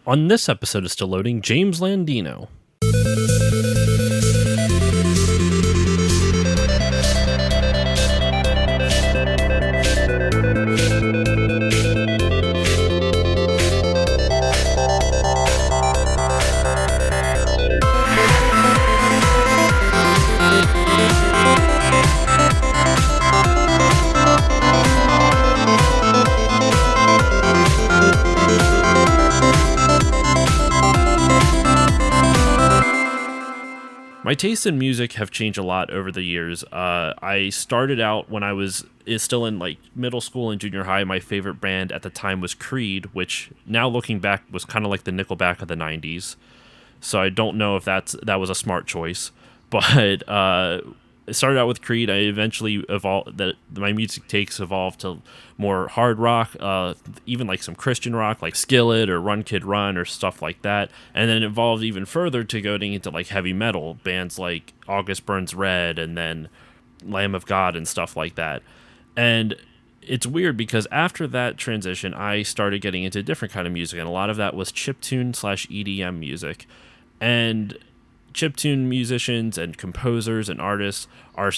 On this episode of Still Loading, James Landino. My tastes in music have changed a lot over the years. I started out when I was still in like middle school and junior high. My favorite band at the time was Creed, which now looking back was kind of like the Nickelback of the 90s. So I don't know if that was a smart choice. But it started out with Creed. I eventually evolved that my music takes evolved to more hard rock, even like some Christian rock like Skillet or Run Kid Run or stuff like that. And then it evolved even further to going into like heavy metal bands like August Burns Red and then Lamb of God and stuff like that. And it's weird because after that transition, I started getting into a different kind of music, and a lot of that was chiptune / EDM music. And chiptune musicians and composers and artists are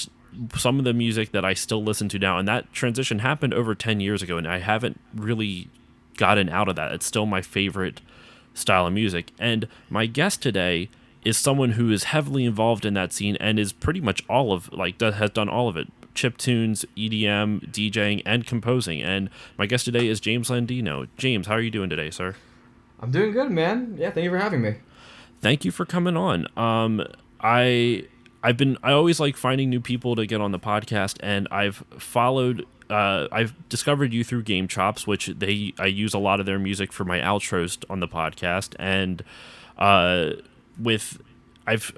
some of the music that I still listen to now, and that transition happened over 10 years ago, and I haven't really gotten out of that. It's still my favorite style of music, and my guest today is someone who is heavily involved in that scene and is pretty much all of, like, has done all of it: chiptunes, EDM, DJing, and composing. And my guest today is James Landino. James, how are you doing today, sir? I'm doing good, man. Yeah, thank you for having me. Thank you for coming on. I always like finding new people to get on the podcast, and I've discovered you through Game Chops, which I use a lot of their music for my outros on the podcast, and I've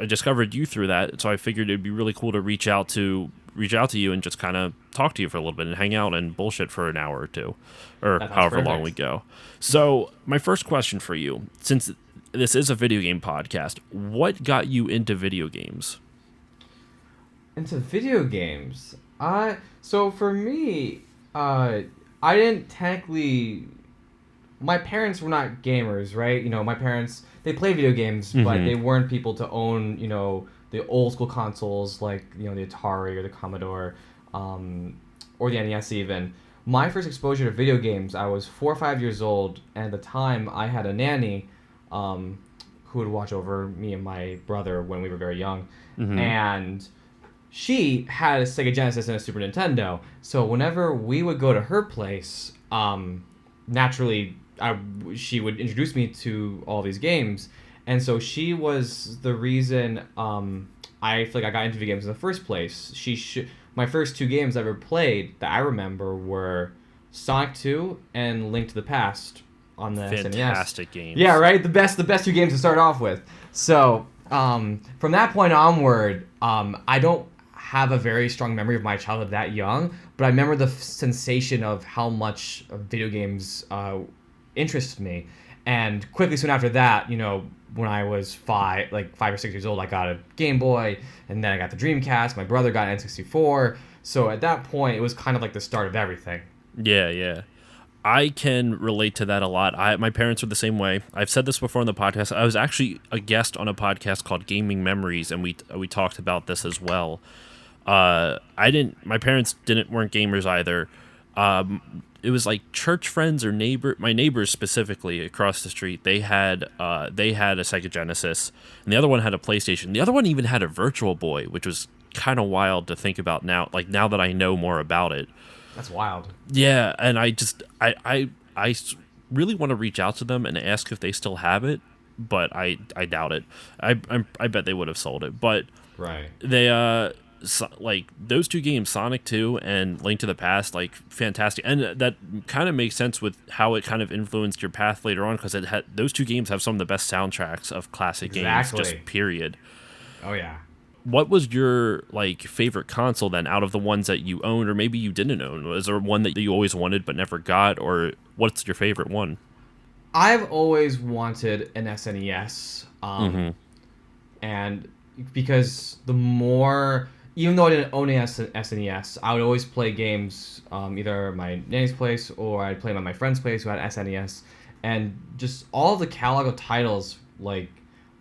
discovered you through that, so I figured it'd be really cool to reach out to you and just kind of talk to you for a little bit and hang out and bullshit for an hour or two, or however long we go. So my first question for you, since this is a video game podcast, what got you into video games? Into video games? So for me, I didn't technically... My parents were not gamers, right? You know, my parents, they play video games, but they weren't people to own, you know, the old school consoles like, you know, the Atari or the Commodore, or the NES even. My first exposure to video games, I was 4 or 5 years old, and at the time I had a nanny who would watch over me and my brother when we were very young. And she had a Sega Genesis and a Super Nintendo. So whenever we would go to her place, naturally, she would introduce me to all these games. And so she was the reason I feel like I got into video games in the first place. My first 2 games I ever played that I remember were Sonic 2 and Link to the Past on the SNES. Fantastic games. Yeah, right? The best 2 games to start off with. So from that point onward, I don't have a very strong memory of my childhood that young, but I remember the sensation of how much video games interested me. And quickly soon after that, you know, when I was 5 or 6 years old, I got a Game Boy, and then I got the Dreamcast. My brother got an N64. So at that point, it was kind of like the start of everything. Yeah. I can relate to that a lot. My parents were the same way. I've said this before on the podcast. I was actually a guest on a podcast called Gaming Memories, and we talked about this as well. My parents weren't gamers either. It was like church friends or my neighbors specifically across the street. They had a Sega Genesis, and the other one had a PlayStation. The other one even had a Virtual Boy, which was kind of wild to think about now. Like, now that I know more about it. That's wild. Yeah, and I really want to reach out to them and ask if they still have it, but I doubt it. I bet they would have sold it, but right. They like those 2 games, Sonic 2 and Link to the Past, like, fantastic, and that kind of makes sense with how it kind of influenced your path later on, because those 2 games have some of the best soundtracks of classic games, just period. Oh yeah. What was your, like, favorite console then, out of the ones that you owned, or maybe you didn't own? Was there one that you always wanted but never got, or what's your favorite one? I've always wanted an SNES, and because even though I didn't own an SNES, I would always play games either at my nanny's place or I'd play them at my friend's place who had SNES. and just all the catalog of titles, like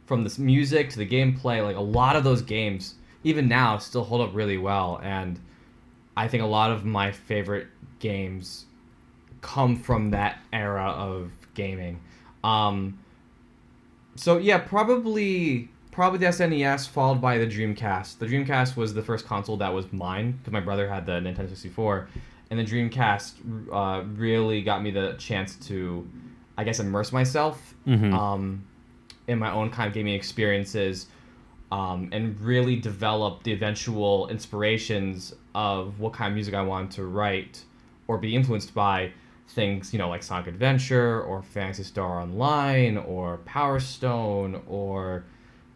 from the music to the gameplay, like a lot of those games, even now, still hold up really well. And I think a lot of my favorite games come from that era of gaming. Um, so yeah, probably the SNES followed by the Dreamcast. The Dreamcast was the first console that was mine because my brother had the Nintendo 64, and the Dreamcast really got me the chance to, I guess, immerse myself in my own kind of gaming experiences, and really develop the eventual inspirations of what kind of music I wanted to write or be influenced by things, like Sonic Adventure or Phantasy Star Online or Power Stone or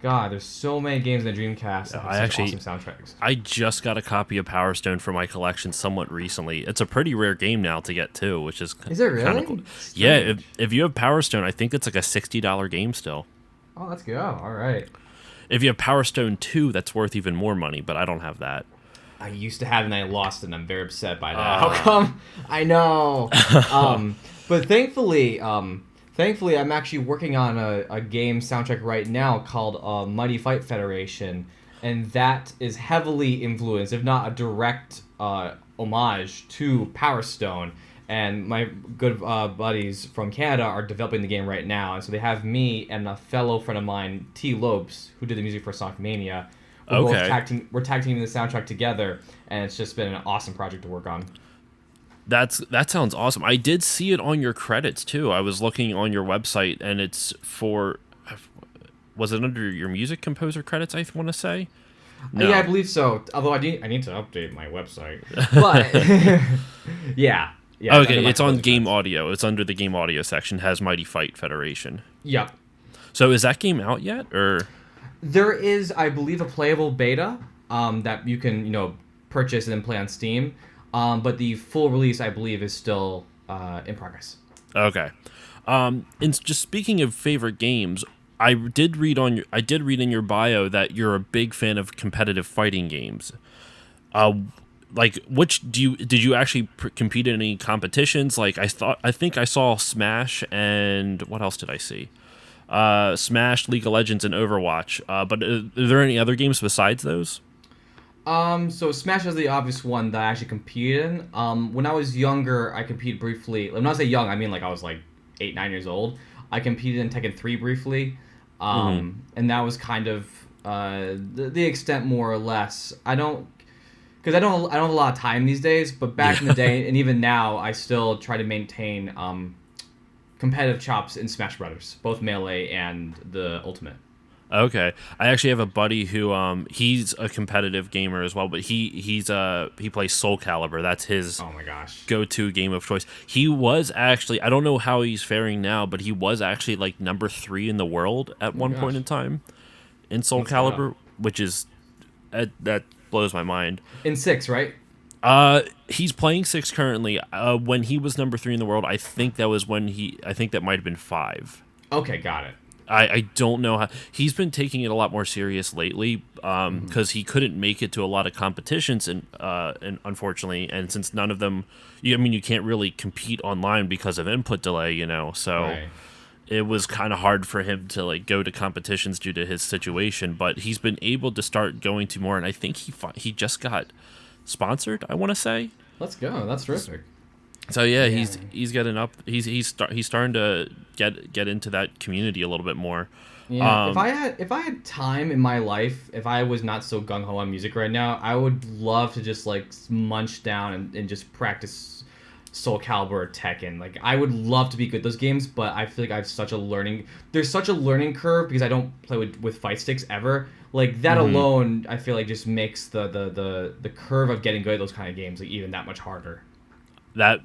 God, there's so many games in the Dreamcast that have such awesome soundtracks. I just got a copy of Power Stone for my collection somewhat recently. It's a pretty rare game now to get too, which is it really? Kind of cool. Yeah, if you have Power Stone, I think it's like a $60 game still. Oh, let's go. All right. If you have Power Stone 2, that's worth even more money, but I don't have that. I used to have it and I lost it, and I'm very upset by that. How come? I know. But thankfully, I'm actually working on a game soundtrack right now called Mighty Fight Federation, and that is heavily influenced, if not a direct homage to Power Stone. And my good buddies from Canada are developing the game right now, and so they have me and a fellow friend of mine, T. Lopes, who did the music for Sonic Mania. We're tag teaming the soundtrack together, and it's just been an awesome project to work on. That sounds awesome. I did see it on your credits too. I was looking on your website, and it's for. Was it under your music composer credits? I want to say. No. Yeah, I believe so. Although I need to update my website, but yeah. Yeah, okay, it's on Game Audio. It's under the Game Audio section. Has Mighty Fight Federation. Yep. So is that game out yet, or? There is, I believe, a playable beta that you can, purchase and then play on Steam. But the full release, I believe, is still in progress. Okay. And just speaking of favorite games, I did read in your bio that you're a big fan of competitive fighting games. Did you actually compete in any competitions? Like I think I saw Smash, and what else did I see? Smash, League of Legends, and Overwatch. But are there any other games besides those? So Smash is the obvious one that I actually competed in. When I was younger, I competed briefly. When I say young, I mean like I was like 8, 9 years old. I competed in Tekken 3 briefly. And that was kind of the extent more or less. Because I don't have a lot of time these days, but back in the day, and even now, I still try to maintain competitive chops in Smash Brothers, both Melee and the Ultimate. Okay, I actually have a buddy who he's a competitive gamer as well, but he plays Soul Calibur. That's his go-to game of choice. He was actually, I don't know how he's faring now, but he was actually like number 3 in the world at one point in time in Soul Calibur, which is that blows my mind. In 6, right? He's playing 6 currently. When he was number 3 in the world, I think that might have been 5. Okay, got it. I don't know how he's been taking it a lot more serious lately, because he couldn't make it to a lot of competitions, and unfortunately, and since none of them, you can't really compete online because of input delay, so. Right. It was kind of hard for him to like go to competitions due to his situation, but he's been able to start going to more, and I think he just got sponsored, I want to say. Let's go. That's terrific. So yeah. he's getting up. He's starting to get into that community a little bit more. Yeah. If I had time in my life, if I was not so gung ho on music right now, I would love to just like munch down and just practice Soul Calibur or Tekken. Like I would love to be good at those games, but I feel like I have there's such a learning curve because I don't play with fight sticks ever. Like that alone, I feel like just makes the curve of getting good at those kind of games like even that much harder. That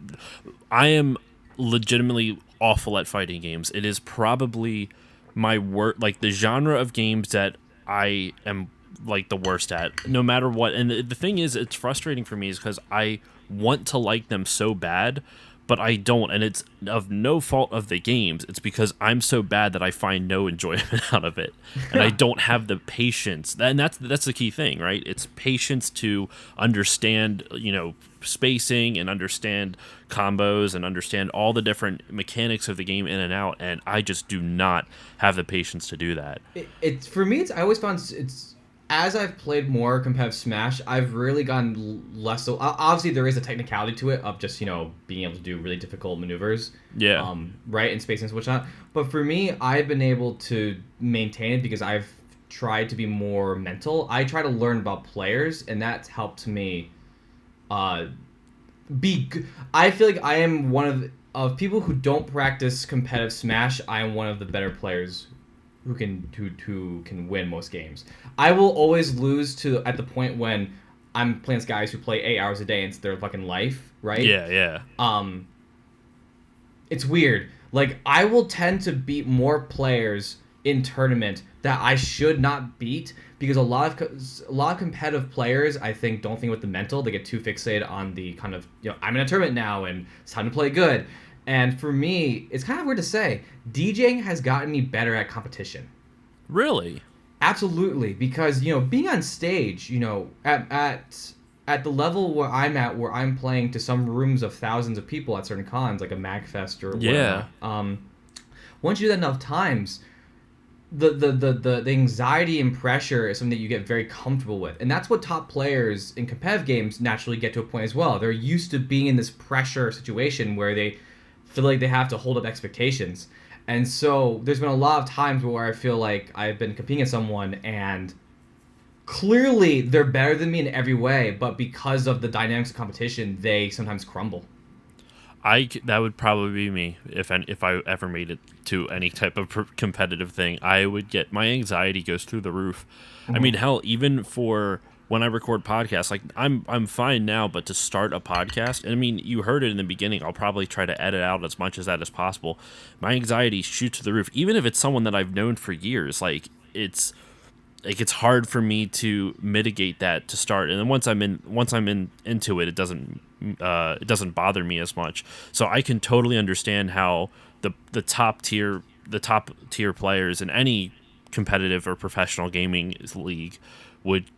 I am legitimately awful at fighting games. It is probably my like the genre of games that I am like the worst at, no matter what. And the thing is, it's frustrating for me is because I want to like them so bad, but I don't, and it's of no fault of the games. It's because I'm so bad that I find no enjoyment out of it, and I don't have the patience. And that's the key thing, right? It's patience to understand, spacing and understand combos and understand all the different mechanics of the game in and out. And I just do not have the patience to do that. It's for me. I always found it's as I've played more competitive Smash, I've really gotten less. So obviously, there is a technicality to it of just being able to do really difficult maneuvers. Yeah. Right, and spacing and whatnot. But for me, I've been able to maintain it because I've tried to be more mental. I try to learn about players, and that's helped me. I feel like I am one of people who don't practice competitive Smash. I am one of the better players who can win most games. I will always lose at the point when I'm playing with guys who play 8 hours a day and it's their fucking life, right? Yeah. It's weird. Like, I will tend to beat more players in tournament that I should not beat because a lot of competitive players, I think, don't think with the mental. They get too fixated on the kind of, I'm in a tournament now and it's time to play good. And for me, it's kind of weird to say, DJing has gotten me better at competition. Really? Absolutely, because being on stage, at the level where I'm playing to some rooms of thousands of people at certain cons, like a MagFest or whatever. Yeah. Once you do that enough times, the anxiety and pressure is something that you get very comfortable with, and that's what top players in competitive games naturally get to a point as well. They're used to being in this pressure situation where they feel like they have to hold up expectations. And so there's been a lot of times where I feel like I've been competing with someone and clearly they're better than me in every way, but because of the dynamics of competition, they sometimes crumble. That would probably be me if I ever made it to any type of competitive thing. I would get, my anxiety goes through the roof. Mm-hmm. I mean, hell, even for when I record podcasts, like I'm fine now, but to start a podcast, and I mean, you heard it in the beginning, I'll probably try to edit out as much of that as possible. My anxiety shoots to the roof, even if it's someone that I've known for years. It's hard for me to mitigate that to start, and then once I'm into it, it doesn't bother me as much. So I can totally understand how the top tier players in any competitive or professional gaming league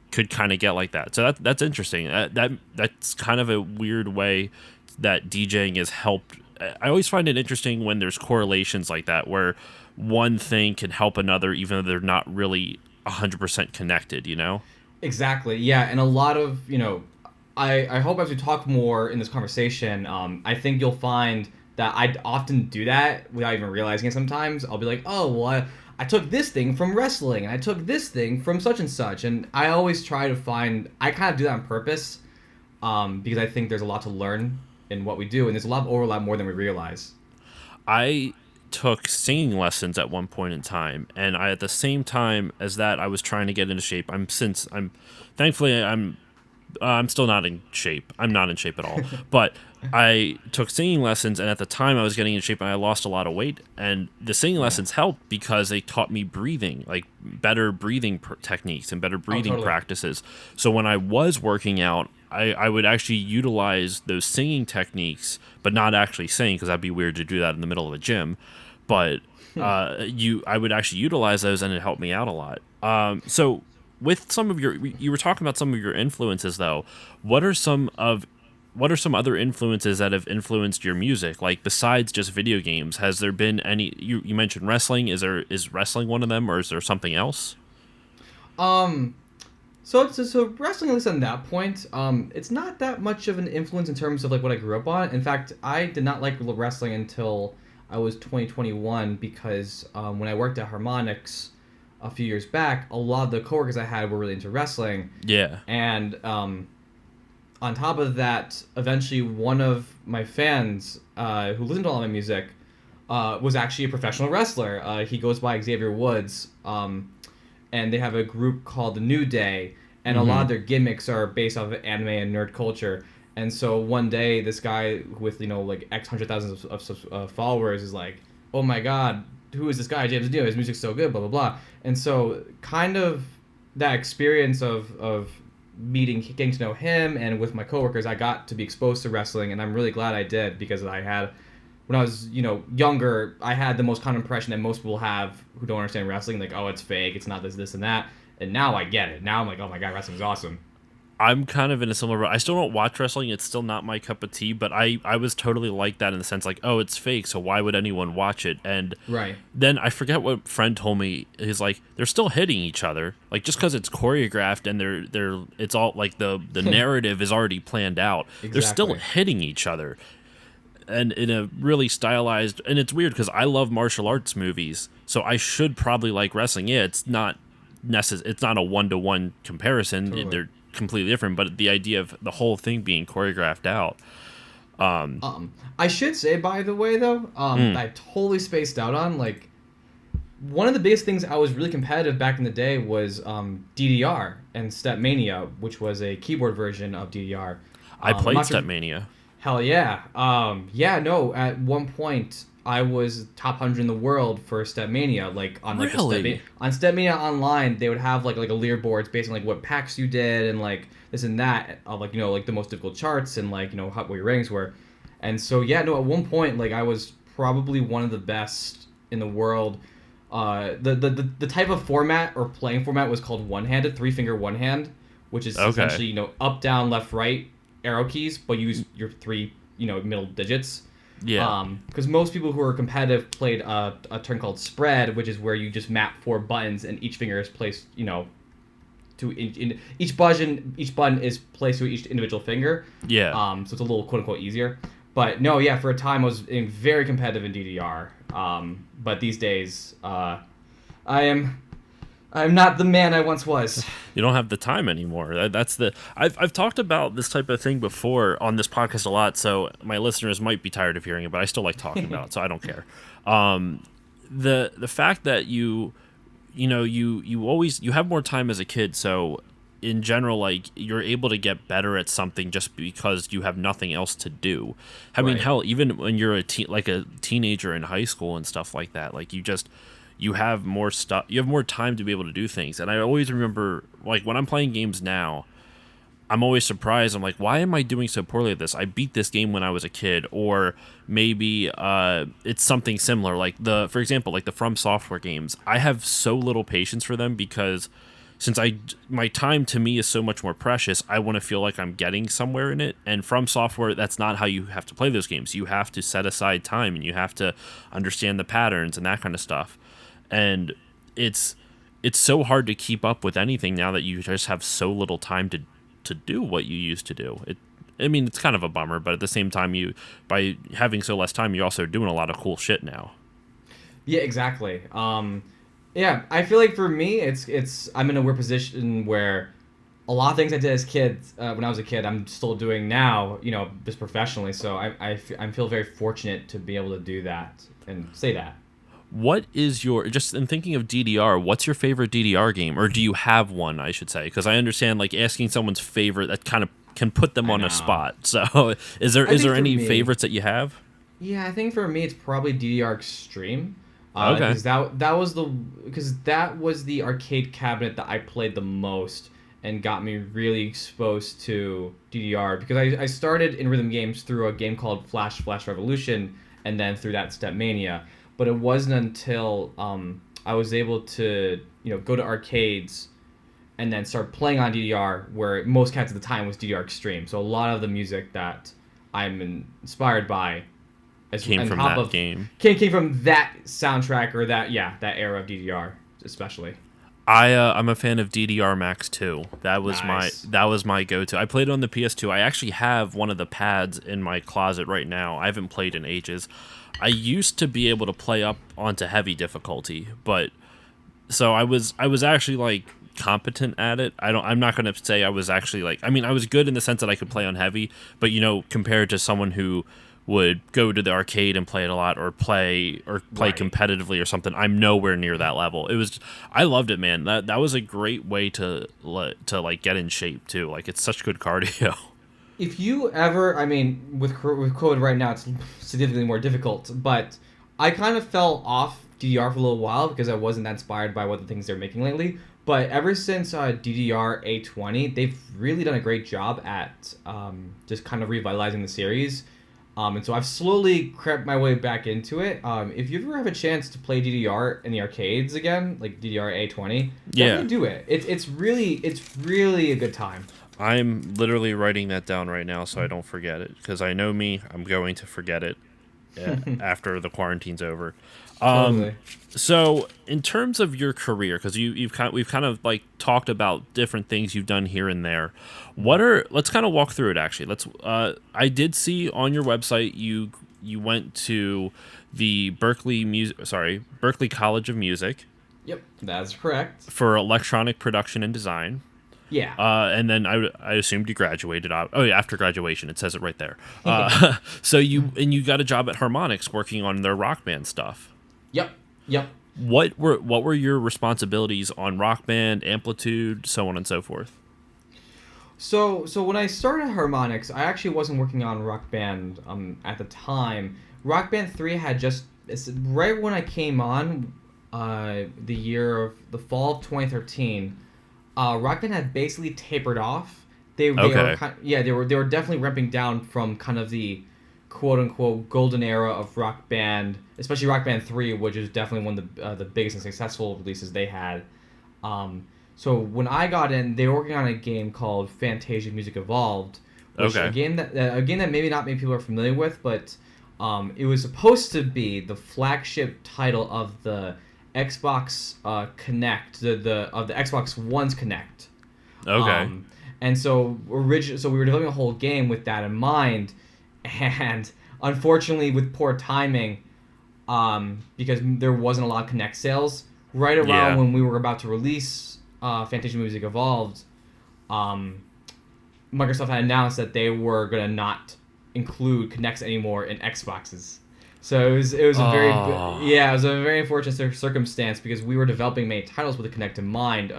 could kind of get like that. So that's interesting. That's kind of a weird way that DJing has helped. I always find it interesting when there's correlations like that, where one thing can help another, even though they're not really 100% connected. Exactly. Yeah, and a lot of I hope as we talk more in this conversation, I think you'll find that I often do that without even realizing it. Sometimes I'll be like, oh well. I took this thing from wrestling, and I took this thing from such and such, and I always try to find. I kind of do that on purpose, because I think there's a lot to learn in what we do, and there's a lot of overlap more than we realize. I took singing lessons at one point in time, and at the same time as that, I was trying to get into shape. Thankfully I'm still not in shape. I'm not in shape at all. But I took singing lessons, and at the time I was getting in shape, and I lost a lot of weight. And the singing lessons helped because they taught me breathing, like better breathing techniques and better breathing practices. So when I was working out, I would actually utilize those singing techniques, but not actually sing, because that'd be weird to do that in the middle of a gym. But I would actually utilize those, and it helped me out a lot. So with you were talking about some of your influences, though. What are some other influences that have influenced your music? Like, besides just video games, has there been any? You mentioned wrestling. Is wrestling one of them, or is there something else? So wrestling, at least on that point, it's not that much of an influence in terms of like what I grew up on. In fact, I did not like wrestling until I was 2021 because when I worked at Harmonix a few years back, a lot of the coworkers I had were really into wrestling. Yeah. And on top of that, eventually one of my fans who listened to all my music was actually a professional wrestler. He goes by Xavier Woods, and they have a group called The New Day, and a lot of their gimmicks are based off of anime and nerd culture. And so one day, this guy with like X hundred thousands of followers is like, "Oh my God, who is this guy, James Landino? His music's so good, blah blah blah." And so kind of that experience of getting to know him, and with my coworkers, I got to be exposed to wrestling, and I'm really glad I did because when I was younger, I had the most common impression that most people have who don't understand wrestling, like, oh, it's fake, it's not this and that, and now I get it. Now I'm like, oh my god, wrestling's awesome. I'm kind of in a similar. I still don't watch wrestling. It's still not my cup of tea. But I was totally like that in the sense like, oh, it's fake, so why would anyone watch it? And Right. then I forget what friend told me. He's like, they're still hitting each other. Like just because it's choreographed and it's all like the narrative is already planned out. Exactly. They're still hitting each other, and in a really stylized. And it's weird because I love martial arts movies, so I should probably like wrestling. Yeah, it's not It's not a 1-to-1 comparison. Totally. They're completely different, but the idea of the whole thing being choreographed out. I should say, by the way, though, I totally spaced out on, like, one of the biggest things I was really competitive back in the day was DDR and Stepmania, which was a keyboard version of DDR. I played Sure. Stepmania. Hell yeah. At one point I was top 100 in the world for Stepmania, like on like Really? on Stepmania Online, they would have like a leaderboards based on like what packs you did and like this and that, like like the most difficult charts and like what your ratings were. And so at one point like I was probably one of the best in the world. The type of format or playing format was called one-handed, 3-finger one-hand, which is essentially up, down, left, right arrow keys, but use your 3 middle digits. Yeah. Because most people who are competitive played a term called spread, which is where you just map 4 buttons and each finger is placed to each button is placed to each individual finger. Yeah. So it's a little quote unquote easier. But no, yeah, for a time I was very competitive in DDR. But these days, I'm not the man I once was. You don't have the time anymore. I've talked about this type of thing before on this podcast a lot, so my listeners might be tired of hearing it, but I still like talking about it, so I don't care. The fact that you have more time as a kid, so in general, like you're able to get better at something just because you have nothing else to do. I mean, hell, even when you're a teenager in high school and stuff like that, like you have more stuff, you have more time to be able to do things. And I always remember, like, when I'm playing games now, I'm always surprised. I'm like, why am I doing so poorly at this? I beat this game when I was a kid. Or maybe it's something similar. Like, for example, like the From Software games. I have so little patience for them because since my time to me is so much more precious, I want to feel like I'm getting somewhere in it. And From Software, that's not how you have to play those games. You have to set aside time and you have to understand the patterns and that kind of stuff. And it's so hard to keep up with anything now that you just have so little time to do what you used to do. It's kind of a bummer, but at the same time, by having so less time, you're also doing a lot of cool shit now. Yeah, exactly. I feel like for me, I'm in a weird position where a lot of things I did as kids, when I was a kid, I'm still doing now, just professionally. So I feel very fortunate to be able to do that and say that. What is just in thinking of DDR, what's your favorite DDR game? Or do you have one, I should say? Because I understand, like, asking someone's favorite, that kind of can put them on a spot. So is there any favorites that you have? Yeah, I think for me, it's probably DDR Extreme. Okay. Because that was the arcade cabinet that I played the most and got me really exposed to DDR. Because I started in rhythm games through a game called Flash Revolution, and then through that Stepmania. But it wasn't until I was able to, go to arcades and then start playing on DDR, where most cats at the time was DDR Extreme. So a lot of the music that I'm inspired by came from that game. Came from that soundtrack or that era of DDR, especially. I'm a fan of DDR Max 2. That was Nice. my go-to. I played it on the PS2. I actually have one of the pads in my closet right now. I haven't played in ages. I used to be able to play up onto heavy difficulty, but so I was actually like competent at it. I'm not going to say I was actually like, I was good in the sense that I could play on heavy, but compared to someone who would go to the arcade and play it a lot or play Right. competitively or something, I'm nowhere near that level. I loved it, man. That was a great way to like get in shape too. Like, it's such good cardio. If you ever, with COVID right now, it's significantly more difficult, but I kind of fell off DDR for a little while because I wasn't that inspired by what the things they're making lately. But ever since DDR A20, they've really done a great job at just kind of revitalizing the series. And so I've slowly crept my way back into it. If you ever have a chance to play DDR in the arcades again, like DDR A20, definitely do it. It's really a good time. I'm literally writing that down right now so I don't forget it, because I know me, I'm going to forget it after the quarantine's over. Totally. So, in terms of your career, because we've kind of like talked about different things you've done here and there. Let's kind of walk through it. Actually, I did see on your website you went to the Berklee College of Music. Yep, that's correct. For electronic production and design. Yeah. And then I assumed you graduated. Oh yeah, after graduation, it says it right there. So you got a job at Harmonix working on their Rock Band stuff. Yep. What were your responsibilities on Rock Band, Amplitude, so on and so forth? So when I started Harmonix, I actually wasn't working on Rock Band at the time. Rock Band 3 had right when I came on, the fall of 2013. Rock Band had basically tapered off. They were definitely ramping down from kind of the quote unquote golden era of Rock Band, especially Rock Band 3, which is definitely one of the biggest and successful releases they had. So when I got in, they were working on a game called Fantasia Music Evolved, which a game that maybe not many people are familiar with, but it was supposed to be the flagship title of the Xbox Connect, of the Xbox One's Connect. Okay. And so we were developing a whole game with that in mind, and unfortunately with poor timing, because there wasn't a lot of Connect sales, right around when we were about to release Fantasia Music Evolved, Microsoft had announced that they were going to not include Connects anymore in Xboxes. So it was a very unfortunate circumstance, because we were developing many titles with the Connect in mind.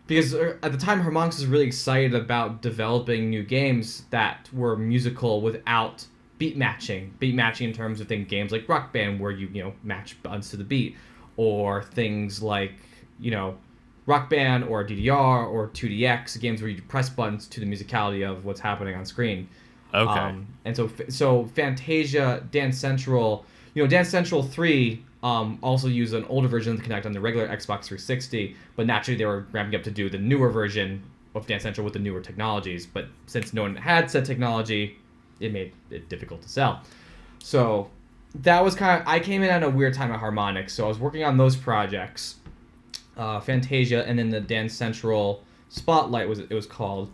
Because at the time, Harmonix was really excited about developing new games that were musical without beat matching. Beat matching in terms of games like Rock Band, where you match buttons to the beat, or things like Rock Band or DDR or 2DX, games where you press buttons to the musicality of what's happening on screen. Okay. And so Fantasia, Dance Central, Dance Central 3 also used an older version of the Kinect on the regular Xbox 360, but naturally they were ramping up to do the newer version of Dance Central with the newer technologies. But since no one had said technology, it made it difficult to sell. So that was I came in at a weird time at Harmonix, so I was working on those projects, Fantasia, and then the Dance Central Spotlight it was called.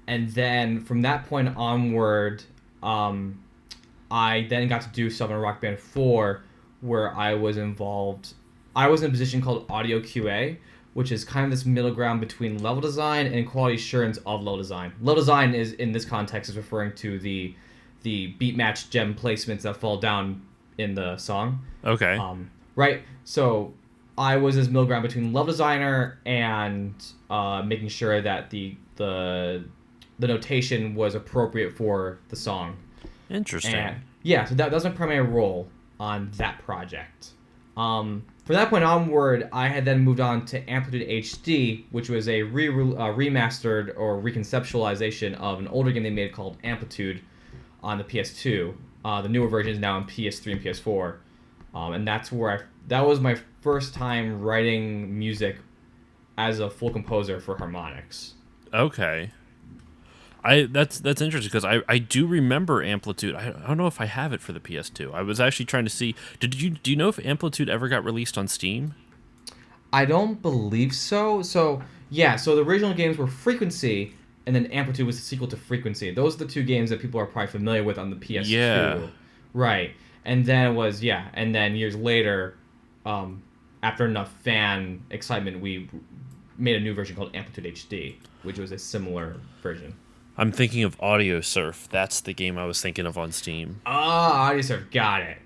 And then from that point onward, I then got to do stuff in Rock Band 4, where I was involved. I was in a position called Audio QA, which is kind of this middle ground between level design and quality assurance of level design. Level design is, in this context, is referring to the beat match gem placements that fall down in the song. Okay. Right. So I was this middle ground between level designer and making sure that the notation was appropriate for the song. Interesting. And, so that was my primary role on that project. From that point onward, I had then moved on to Amplitude HD, which was a remastered or reconceptualization of an older game they made called Amplitude on the PS2. The newer version is now on PS3 and PS4. And that was my first time writing music as a full composer for Harmonix. Okay. That's interesting, because I do remember Amplitude. I don't know if I have it for the PS2. I was actually trying to see. Do you know if Amplitude ever got released on Steam? I don't believe so. So the original games were Frequency, and then Amplitude was the sequel to Frequency. Those are the two games that people are probably familiar with on the PS2. Yeah. Right. And then and then years later, after enough fan excitement, we made a new version called Amplitude HD, which was a similar version. I'm thinking of Audio Surf. That's the game I was thinking of on Steam. Audio Surf, got it.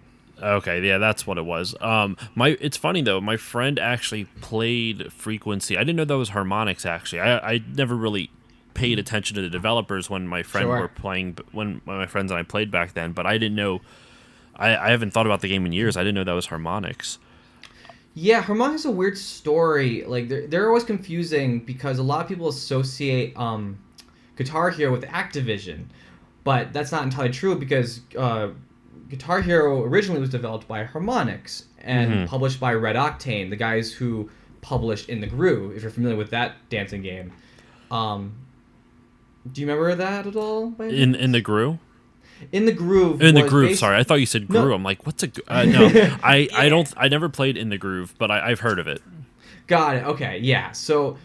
Okay, yeah, that's what it was. It's funny though. My friend actually played Frequency. I didn't know that was Harmonix. Actually, I never really paid attention to the developers when my friend were playing. When my friends and I played back then, but I didn't know. I haven't thought about the game in years. I didn't know that was Harmonix. Yeah, Harmonix is a weird story. Like they're always confusing because a lot of people associate Guitar Hero with Activision, but that's not entirely true because Guitar Hero originally was developed by Harmonix and Hmm. published by Red Octane, the guys who published In the Groove. If you're familiar with that dancing game, um, do you remember that at all by any In the chance? Groove? In the Groove In the was Groove, based sorry. I thought you said Groove. no. I'm like, what's a no. I Yeah. don't I never played In the Groove, but I've heard of it. Got it. Okay, yeah. So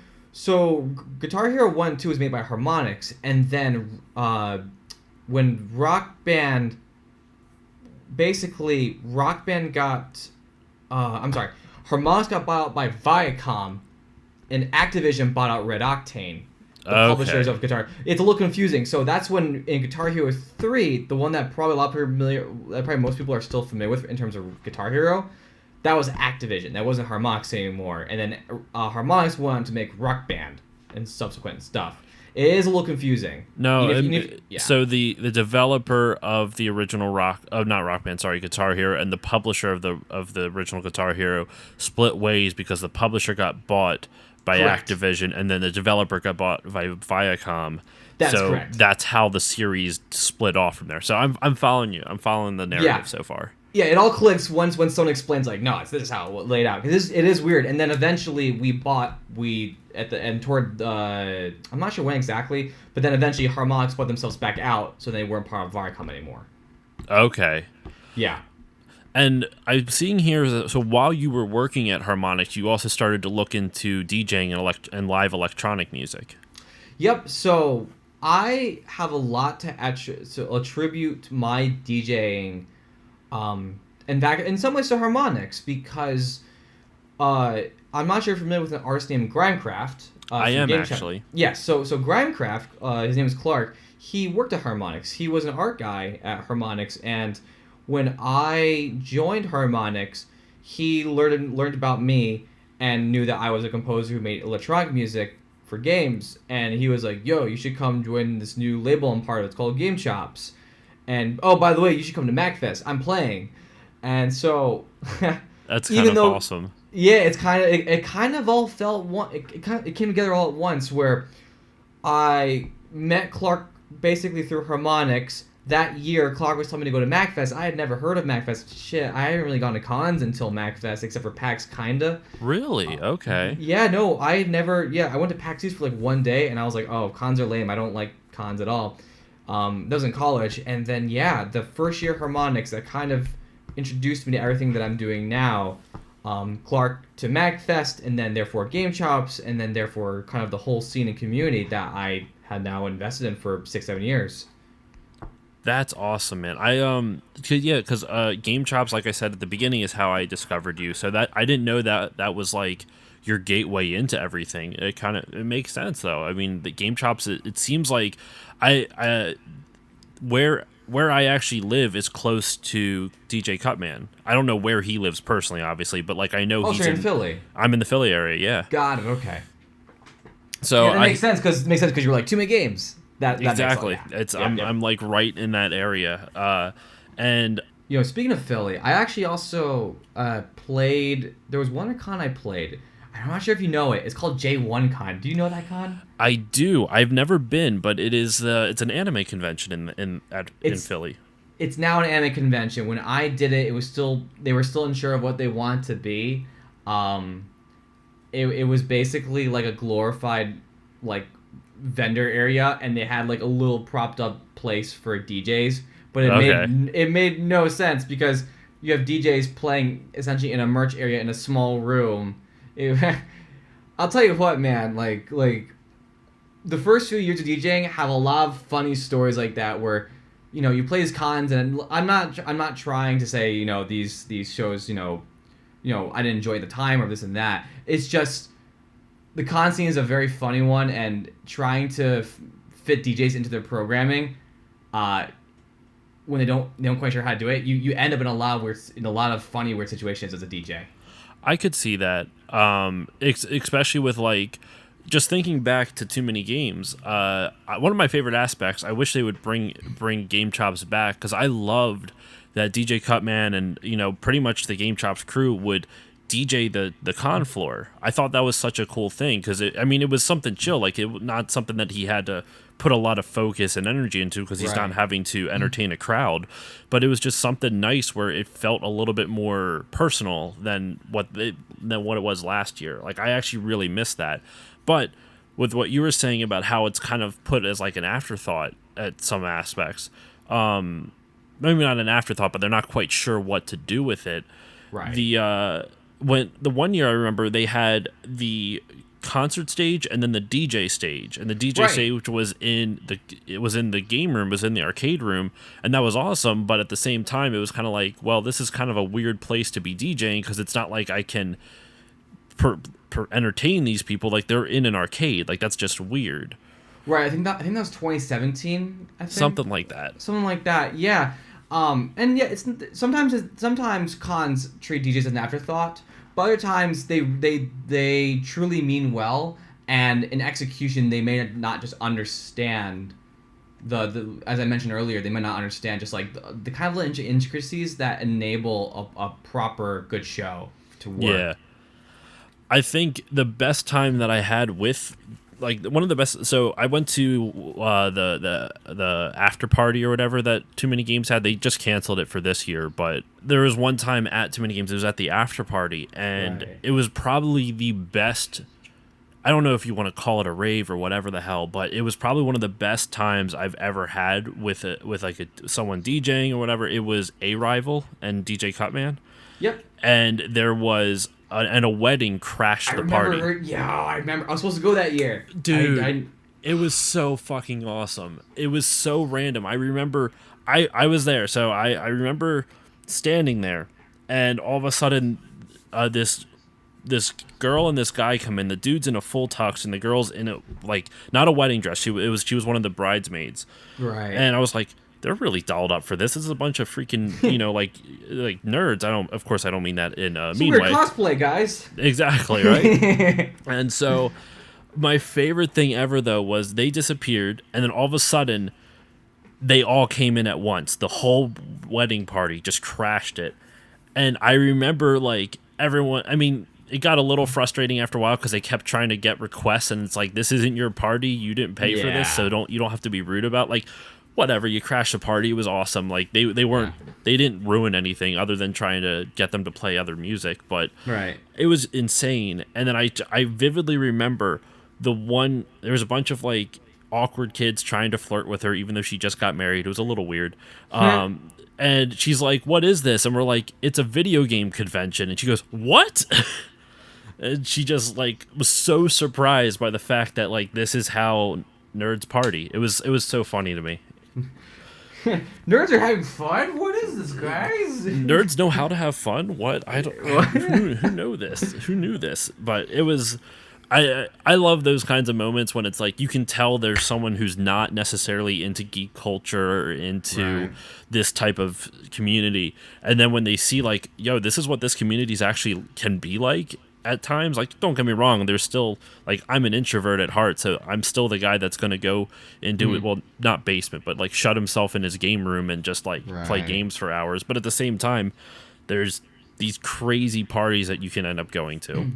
Guitar Hero 1 and 2 was made by Harmonix, and then when Rock Band basically Rock Band got I'm sorry, Harmonix got bought out by Viacom, and Activision bought out Red Octane, the publishers Okay. of Guitar. It's a little confusing. So that's when in Guitar Hero 3, the one that probably a lot of people are familiar, that probably most people are still familiar with in terms of Guitar Hero, that was Activision. That wasn't Harmonix anymore. And then Harmonix went on to make Rock Band and subsequent stuff. It is a little confusing. No, Yeah. so the developer of the original not Rock Band, sorry, Guitar Hero, and the publisher of the original Guitar Hero split ways because the publisher got bought by Correct. Activision, and then the developer got bought by Viacom. That's So correct. that's how the series split off from there. So I'm following you. I'm following the narrative Yeah. so far. Yeah, it all clicks once when someone explains like, no, this is how it laid out. Because it is weird. And then eventually we at the end toward I'm not sure when exactly, but then eventually Harmonix bought themselves back out, so they weren't part of Viacom anymore. Okay. Yeah. And I'm seeing here that so while you were working at Harmonix, you also started to look into DJing and live electronic music. Yep. So I have a lot to attribute my DJing, and back in some ways to Harmonix because I'm not sure if you're familiar with an artist named Grimecraft. I from am Game Chops. actually. Yes. So Grimecraft, his name is Clark. He worked at Harmonix. He was an art guy at Harmonix, and when I joined Harmonix, he learned about me and knew that I was a composer who made electronic music for games, and he was like, "Yo, you should come join this new label I'm part of. It's called Game Chops." And oh, by the way, you should come to MacFest. I'm playing, and so That's kind even of though awesome. yeah, it kind of all felt one. It came together all at once where I met Clark basically through Harmonix. That year, Clark was telling me to go to MacFest. I had never heard of MacFest. Shit, I hadn't really gone to cons until MacFest, except for PAX, kinda. Really? Okay. Yeah, no, I had never. Yeah, I went to PAX East for like one day, and I was like, oh, cons are lame. I don't like cons at all. That was in college, and then yeah, the first year Harmonix that kind of introduced me to everything that I'm doing now. Clark to MagFest, and then therefore Game Chops, and then therefore kind of the whole scene and community that I had now invested in for 6-7 years. That's awesome, man. Cause Game Chops, like I said at the beginning, is how I discovered you. So that I didn't know that was like your gateway into everything. It makes sense though. I mean, the Game Chops. It seems like I where I actually live is close to DJ Cutman. I don't know where he lives personally, obviously, but like I know Oh, he's so you're in Philly. I'm in the Philly area. Yeah. Got it. Okay. So Yeah, that makes sense because you're like too many games. That exactly. makes sense. It's Yeah, I'm yeah. I'm like right in that area. And You know, speaking of Philly, I actually also played. There was one con I played. I'm not sure if you know it. It's called J1 Con. Do you know that con? I do. I've never been, but it is. It's an anime convention in Philly. It's now an anime convention. When I did it, they were still unsure of what they want to be. It was basically like a glorified like vendor area, and they had like a little propped up place for DJs, but it made no sense because you have DJs playing essentially in a merch area in a small room. I'll tell you what, man. Like the first few years of DJing have a lot of funny stories like that where, you know, you play these cons, and I'm not trying to say, you know, these shows, you know, I didn't enjoy the time or this and that. It's just the con scene is a very funny one, and trying to fit DJs into their programming, when they don't quite sure how to do it, you end up in a lot of funny weird situations as a DJ. I could see that, especially with like just thinking back to Too Many Games. One of my favorite aspects. I wish they would bring Game Chops back because I loved that DJ Cutman and, you know, pretty much the Game Chops crew would DJ the con floor. I thought that was such a cool thing because it was something chill, like it not something that he had to put a lot of focus and energy into because he's not Right. having to entertain a crowd, but it was just something nice where it felt a little bit more personal than what it was last year. Like I actually really missed that, but with what you were saying about how it's kind of put as like an afterthought at some aspects, maybe not an afterthought, but they're not quite sure what to do with it. Right. When the one year I remember they had the concert stage and then the DJ stage, and the DJ Right. stage was in the game room, was in the arcade room, and that was awesome. But at the same time, it was kind of like, well, this is kind of a weird place to be DJing because it's not like I can entertain these people like they're in an arcade. Like that's just weird. Right. I think that was 2017. I think Something like that. something like that. Yeah. And yeah, sometimes cons treat DJs as an afterthought, but other times they truly mean well, and in execution they may not just understand the as I mentioned earlier, they might not understand just like the kind of little intricacies that enable a proper good show to work. Yeah. I think the best time that I had with like one of the best. So I went to the after party or whatever that Too Many Games had. They just canceled it for this year, but there was one time at Too Many Games. It was at the after party, and Right. it was probably the best. I don't know if you want to call it a rave or whatever the hell, but it was probably one of the best times I've ever had with someone DJing or whatever. It was A Rival and DJ Cutman, Yep. and there was a wedding crashed the party. I remember. I was supposed to go that year. Dude, it was so fucking awesome. It was so random. I remember I was there, so I remember standing there, and all of a sudden this girl and this guy come in. The dude's in a full tux and the girl's in a like not a wedding dress. She was one of the bridesmaids. Right. And I was like, they're really dolled up for this. This is a bunch of freaking, like nerds. Of course I don't mean that in a mean weird way. cosplay, guys. Exactly, right? And so my favorite thing ever though was they disappeared, and then all of a sudden they all came in at once. The whole wedding party just crashed it. And I remember like everyone, I mean, it got a little frustrating after a while because they kept trying to get requests, and it's like, this isn't your party. You didn't pay for this, so you don't have to be rude about like whatever. You crashed the party. It was awesome. Like they didn't ruin anything other than trying to get them to play other music, but Right. it was insane. And then I vividly remember there was a bunch of like awkward kids trying to flirt with her even though she just got married. It was a little weird. And she's like, what is this? And we're like, it's a video game convention. And she goes, what? And she just like was so surprised by the fact that like this is how nerds party. It was so funny to me. Nerds are having fun? What is this, guys? Nerds know how to have fun. What? I don't. Who know this? Who knew this? But it was. I love those kinds of moments when it's like you can tell there's someone who's not necessarily into geek culture or into Right. this type of community, and then when they see like, yo, this is what this community's actually can be like. At times, like, don't get me wrong, there's still, like, I'm an introvert at heart, so I'm still the guy that's going to go and do it, well, not basement, but, like, shut himself in his game room and just, like, play Right. games for hours. But at the same time, there's these crazy parties that you can end up going to.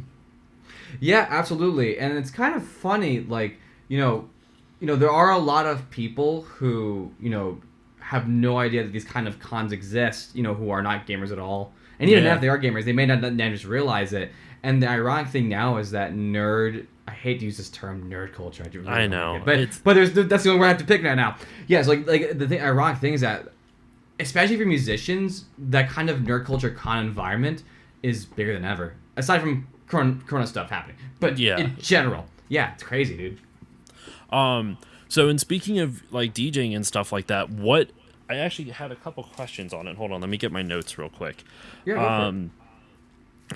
Yeah, absolutely. And it's kind of funny, like, there are a lot of people who, have no idea that these kind of cons exist, who are not gamers at all. And even Yeah. if they are gamers, they may not just realize it. And the ironic thing now is that I hate to use this term, nerd culture. Really I don't know. like it. But that's the only word I have to pick right now. Yeah, so like the ironic thing is that, especially for musicians, that kind of nerd culture con environment is bigger than ever. Aside from Corona stuff happening. But Yeah. in general, yeah, it's crazy, dude. So in speaking of, like, DJing and stuff like that, I actually had a couple questions on it. Hold on, let me get my notes real quick. Yeah, go for it.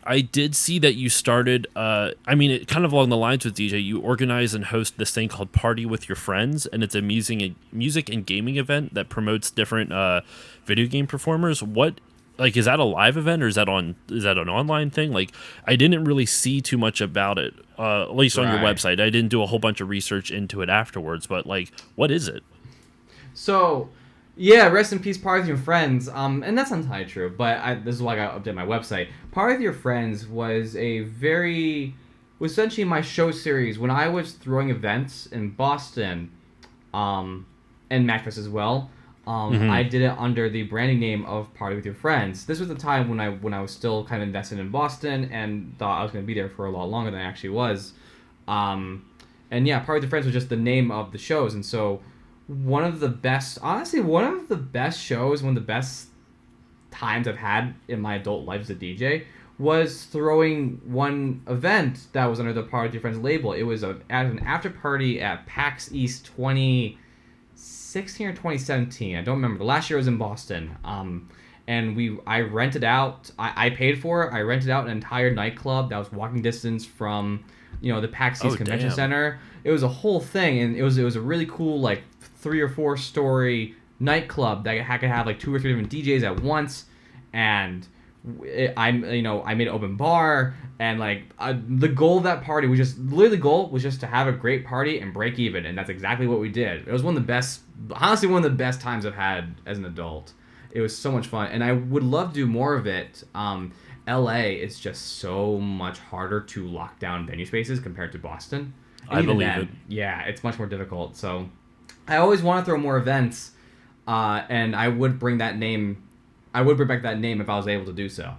I did see that you started, it kind of along the lines with DJ, you organize and host this thing called Party with Your Friends, and it's a music and gaming event that promotes different video game performers. Is that a live event, or is that an online thing? Like, I didn't really see too much about it, at least on your Right. website. I didn't do a whole bunch of research into it afterwards, but, like, what is it? So, Yeah, rest in peace, Party with Your Friends. And that's not entirely true, but this is why I got to update my website. Party with Your Friends was essentially my show series when I was throwing events in Boston, and MacFest as well. Hmm. I did it under the branding name of Party with Your Friends. This was the time when I was still kind of invested in Boston and thought I was going to be there for a lot longer than I actually was. Um, and yeah, Party with Your Friends was just the name of the shows, and so one of the best shows, one of the best times I've had in my adult life as a DJ was throwing one event that was under the Party with Your Friends label. It was at an after party at PAX East 2016 or 2017. I don't remember. The last year was in Boston. I rented out. I paid for it. I rented out an entire nightclub that was walking distance from, the PAX East Oh, Convention damn. Center. It was a whole thing, and it was a really cool, like, 3 or 4 story nightclub that could have like 2 or 3 different DJs at once, and I made an open bar, and like the goal of that party was just literally the goal was just to have a great party and break even, and that's exactly what we did. It was honestly one of the best times I've had as an adult. It was so much fun, and I would love to do more of it. LA is just so much harder to lock down venue spaces compared to Boston. And I even believe it. then, yeah, it's much more difficult. So I always want to throw more events, and I would bring that name. I would bring back that name if I was able to do so.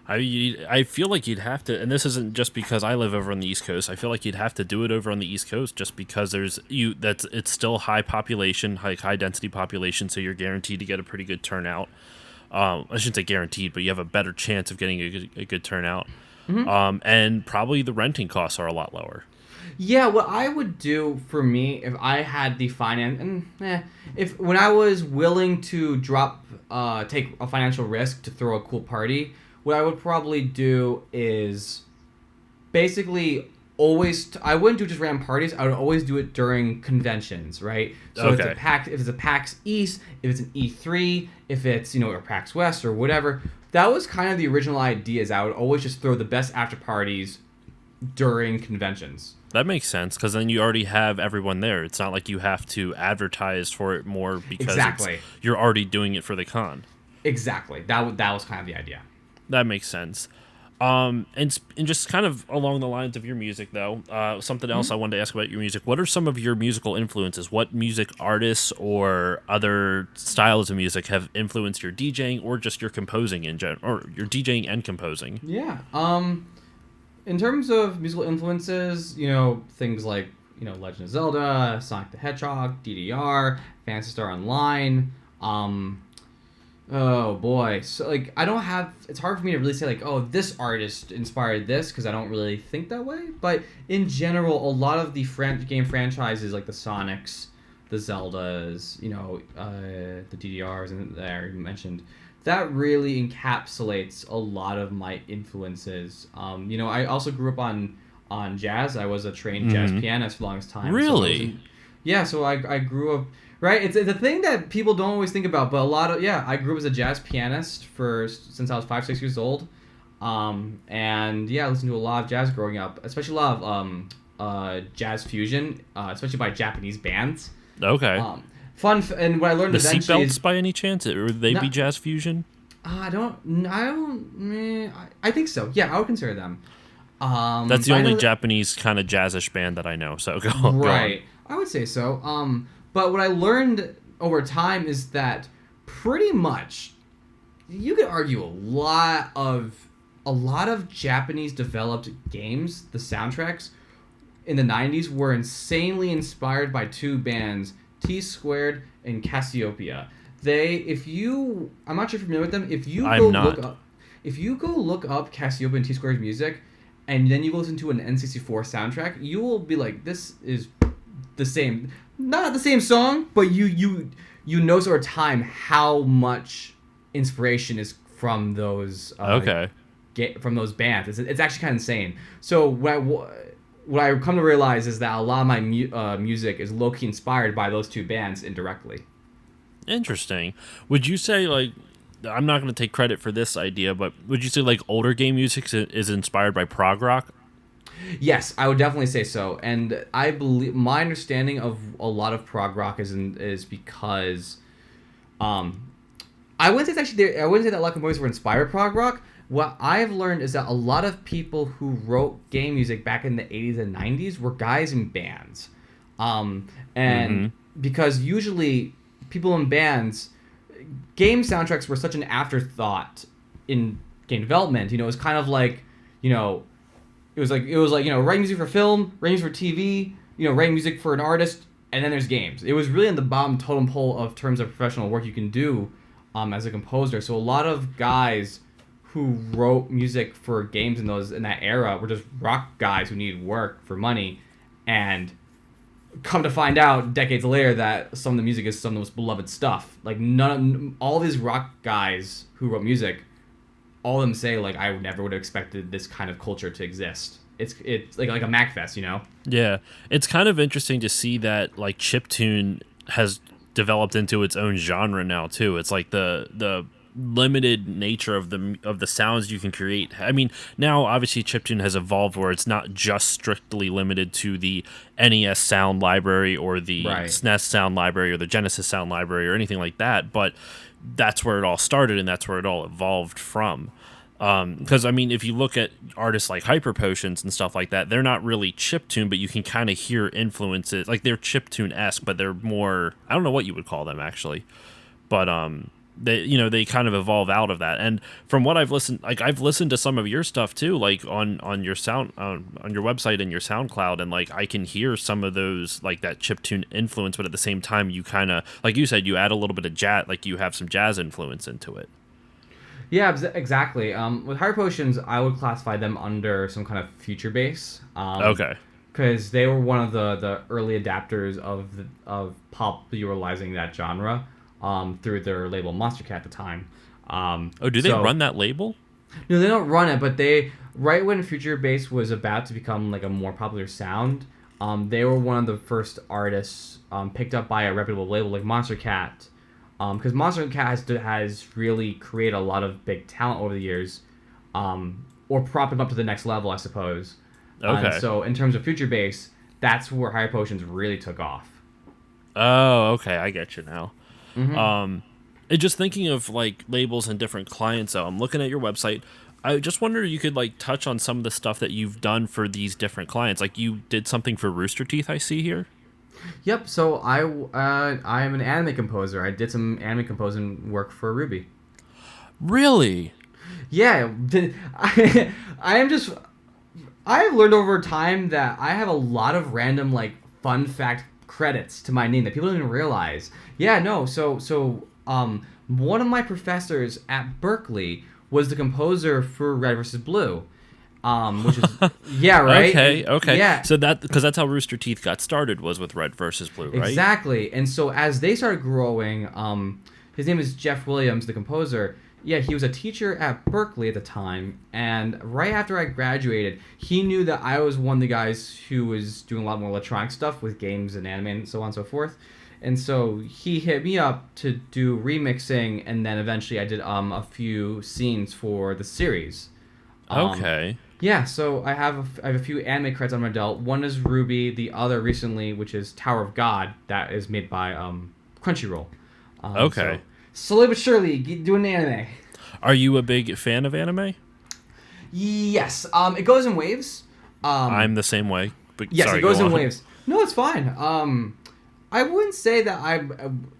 I feel like you'd have to, and this isn't just because I live over on the East Coast. I feel like you'd have to do it over on the East Coast just because it's still high population, high density population, so you're guaranteed to get a pretty good turnout. I shouldn't say guaranteed, but you have a better chance of getting a good turnout. And probably the renting costs are a lot lower. Yeah, what I would do for me if I had the finance, if when I was willing to take a financial risk to throw a cool party, what I would probably do is basically I wouldn't do just random parties. I would always do it during conventions, right? So Okay. if it's a PAX East, if it's an E3, if it's a PAX West or whatever. That was kind of the original idea. Is I would always just throw the best after parties during conventions. That makes sense because then you already have everyone there. It's not like you have to advertise for it more because Exactly. you're already doing it for the con. Exactly. That was kind of the idea. That makes sense. And just kind of along the lines of your music, though, something else I wanted to ask about your music. What are some of your musical influences? What music artists or other styles of music have influenced your DJing or just your composing in general, or your DJing and composing? Yeah. In terms of musical influences, things like Legend of Zelda, Sonic the Hedgehog, DDR, Phantasy Star Online. Oh boy, so like I don't have. It's hard for me to really say like, oh, this artist inspired this because I don't really think that way. But in general, a lot of the game franchises like the Sonics, the Zeldas, the DDRs, and there you mentioned, that really encapsulates a lot of my influences. I also grew up on jazz. I was a trained jazz pianist for the longest time. Really? So I grew up. Right, it's a thing that people don't always think about, but I grew up as a jazz pianist since I was 5-6 years old, and I listened to a lot of jazz growing up, especially a lot of jazz fusion, especially by Japanese bands. Okay. And what I learned The eventually Seatbelts, by any chance? Would they be jazz fusion? I think so. Yeah, I would consider them. That's the only Japanese kind of jazzish band that I know. So go on. Right, I would say so. But what I learned over time is that pretty much you could argue a lot of Japanese developed games, the soundtracks in the 90s were insanely inspired by two bands, T Squared and Cassiopeia. I'm not sure if you're familiar with them. If you go look up Cassiopeia and T Squared's music and then you listen to an N64 soundtrack, you will be like, this is the same. Not the same song, but you know sort of time how much inspiration is from those from those bands. It's actually kind of insane. So what I come to realize is that a lot of my music is low-key inspired by those two bands indirectly. Interesting. Would you say, like, I'm not going to take credit for this idea, but would you say like older game music is inspired by prog rock? Yes, I would definitely say so. And I believe my understanding of a lot of prog rock is because Um, I wouldn't say it's actually. I wouldn't say that a lot of composers were inspired prog rock. What I've learned is that a lot of people who wrote game music back in the 80s and 90s were guys in bands. And because usually people in bands, game soundtracks were such an afterthought in game development. It was kind of like, you know, it was like writing music for film, writing music for TV, writing music for an artist, and then there's games. It was really in the bottom totem pole of terms of professional work you can do as a composer. So a lot of guys who wrote music for games in that era were just rock guys who needed work for money, and come to find out decades later that some of the music is some of the most beloved stuff. Like all these rock guys who wrote music, all of them say like I never would have expected this kind of culture to exist. It's like a MacFest. Yeah, it's kind of interesting to see that like chiptune has developed into its own genre now too. It's like the limited nature of the sounds you can create. I mean, now obviously chiptune has evolved where it's not just strictly limited to the NES sound library or the SNES sound library or the Genesis sound library or anything like that, but that's where it all started and that's where it all evolved from. Because I mean, if you look at artists like Hyper Potions and stuff like that, they're not really chiptune, but you can kind of hear influences. Like they're chiptune-esque, but they're more, I don't know what you would call them actually, but they kind of evolve out of that. And from what I've listened, like I've listened to some of your stuff too, like on your sound on your website and your SoundCloud, and like I can hear some of those like that chiptune influence, but at the same time you kind of, like you said, you add a little bit of jazz, like you have some jazz influence into it. Yeah, exactly. With Hyper Potions, I would classify them under some kind of future bass. Okay. Because they were one of the early adapters of popularizing that genre through their label Monstercat at the time. Do they run that label? No, they don't run it, but right when future bass was about to become like a more popular sound, they were one of the first artists picked up by a reputable label like Monstercat. Because Monstercat has really created a lot of big talent over the years, or propped them up to the next level, I suppose. Okay. So in terms of future bass, that's where Hyper Potions really took off. Oh, okay, I get you now. Mm-hmm. And just thinking of like labels and different clients, though, I'm looking at your website. I just wonder if you could like touch on some of the stuff that you've done for these different clients. Like you did something for Rooster Teeth, I see here. Yep. So I am an anime composer. I did some anime composing work for Ruby. Really? Yeah. I have learned over time that I have a lot of random like fun fact credits to my name that people don't even realize. Yeah. No. So one of my professors at Berkeley was the composer for Red vs. Blue. Which is yeah, right. Okay. Yeah. So because that's how Rooster Teeth got started, was with Red versus Blue, right? Exactly. And so as they started growing, his name is Jeff Williams, the composer. Yeah, he was a teacher at Berkeley at the time, and right after I graduated, he knew that I was one of the guys who was doing a lot more electronic stuff with games and anime and so on and so forth. And so he hit me up to do remixing, and then eventually I did a few scenes for the series. Okay. Yeah, so I have a few anime credits on my belt. One is Ruby, the other recently, which is Tower of God, that is made by Crunchyroll. Okay. So slowly but surely, doing anime. Are you a big fan of anime? Yes. It goes in waves. I'm the same way. But yes, sorry, it goes go in on. waves. No, it's fine. I wouldn't say that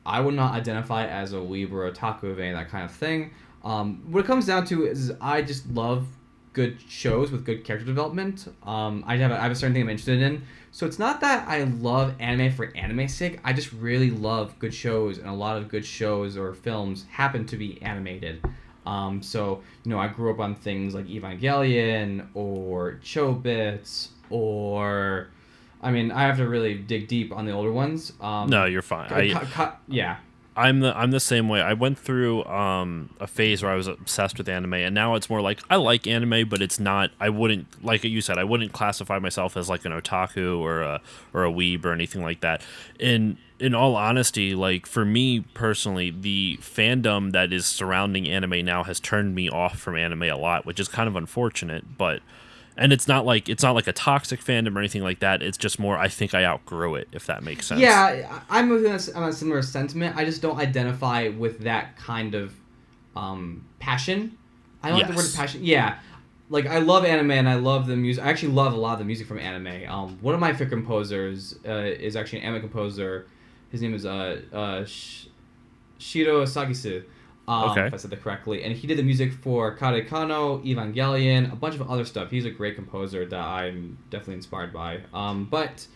I would not identify as a weeb or a otaku of any of that kind of thing. What it comes down to is I just love good shows with good character development. I have a certain thing I'm interested in. So it's not that I love anime for anime's sake. I just really love good shows, and a lot of good shows or films happen to be animated. So, I grew up on things like Evangelion or Chobits or... I mean, I have to really dig deep on the older ones. No, you're fine. Yeah. I'm the same way. I went through a phase where I was obsessed with anime, and now it's more like I like anime, but it's not. I wouldn't, like you said, I wouldn't classify myself as like an otaku or a weeb or anything like that. In all honesty, like for me personally, the fandom that is surrounding anime now has turned me off from anime a lot, which is kind of unfortunate. But And it's not like a toxic fandom or anything like that. It's just more I think I outgrew it, if that makes sense. Yeah, I'm with on a similar sentiment. I just don't identify with that kind of passion. I don't like the word Yes. passion. Yeah, like I love anime and I love the music. I actually love a lot of the music from anime. One of my favorite composers is actually an anime composer. His name is Shiro Sagisu. Okay. If I said that correctly, and he did the music for Kare Kano, Evangelion, a bunch of other stuff. He's a great composer that I'm definitely inspired by. But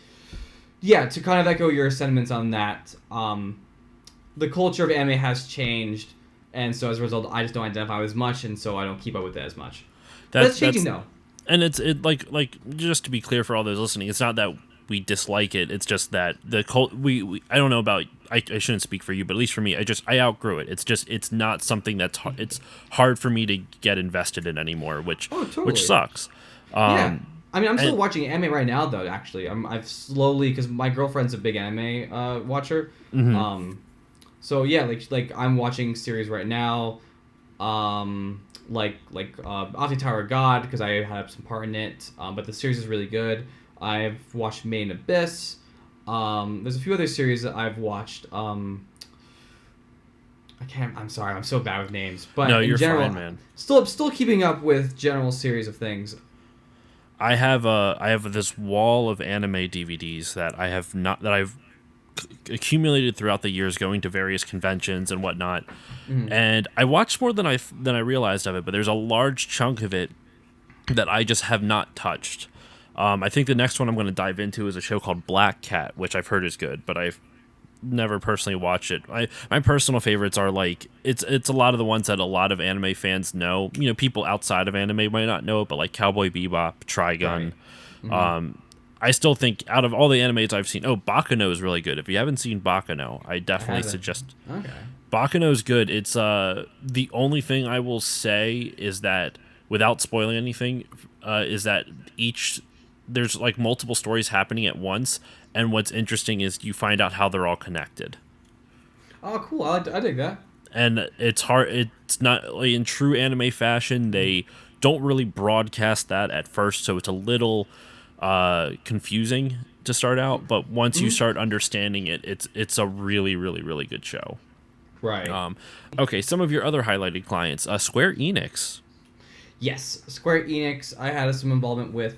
yeah, to kind of echo your sentiments on that, the culture of anime has changed, and so as a result, I just don't identify with as much, and so I don't keep up with it as much. That's changing though. And like just to be clear for all those listening, it's not that we dislike it. It's just that the cult. We I don't know about. I shouldn't speak for you, but at least for me, I outgrew it. It's not something it's hard for me to get invested in anymore, which which sucks. Yeah. I mean, I'm still watching anime right now, though. Actually, I've slowly, because my girlfriend's a big anime watcher. Mm-hmm. So yeah, like I'm watching series right now, like Off Tower of God, because I have some part in it. But the series is really good. I've watched Made in Abyss. There's a few other series that I've watched. I'm sorry, I'm so bad with names. But no, in you're general, fine, man. Still keeping up with general series of things. I have this wall of anime DVDs that I've accumulated throughout the years, going to various conventions and whatnot. And I watched more than I realized of it, but there's a large chunk of it that I just have not touched. I think the next one I'm going to dive into is a show called Black Cat, which I've heard is good, but I've never personally watched it. My personal favorites are like it's a lot of the ones that a lot of anime fans know. You know, people outside of anime might not know it, but like Cowboy Bebop, Trigun. Right. I still think out of all the animes I've seen, Baccano is really good. If you haven't seen Baccano, I definitely suggest. Okay. Baccano's good. It's the only thing I will say is that without spoiling anything, is that there's like multiple stories happening at once, and what's interesting is you find out how they're all connected. Oh, cool! I dig that. And it's hard. It's not like in true anime fashion. They don't really broadcast that at first, so it's a little confusing to start out. But once you start understanding it, it's a really, really, really good show. Right. Okay, some of your other highlighted clients, Square Enix. Yes, Square Enix. I had some involvement with.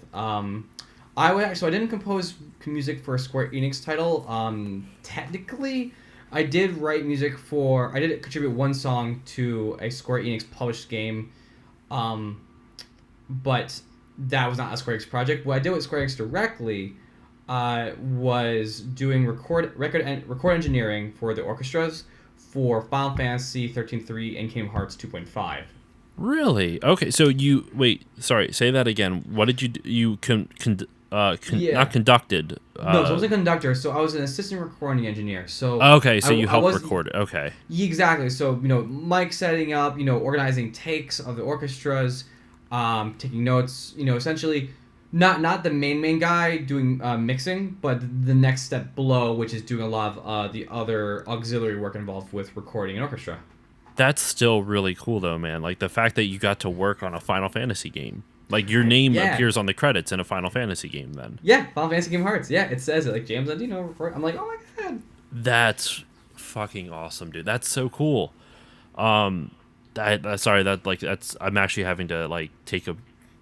I didn't compose music for a Square Enix title. Technically, I did write music I did contribute one song to a Square Enix published game, but that was not a Square Enix project. What I did with Square Enix directly was doing record engineering for the orchestras for Final Fantasy 13.3 and Kingdom Hearts 2.5. Really? Okay, so sorry, say that again. What did you do? Not conducted. No, so I was a conductor. So I was an assistant recording engineer. So okay, so you helped record it. Okay. Exactly. So mic setting up, organizing takes of the orchestras, taking notes. Essentially, not the main guy doing mixing, but the next step below, which is doing a lot of the other auxiliary work involved with recording an orchestra. That's still really cool, though, man. Like the fact that you got to work on a Final Fantasy game. Like your name appears on the credits in a Final Fantasy game, then. Yeah, Final Fantasy Game Hearts. Yeah, it says it like James Landino. I'm like, oh my god. That's fucking awesome, dude. That's so cool. I'm actually having to like take a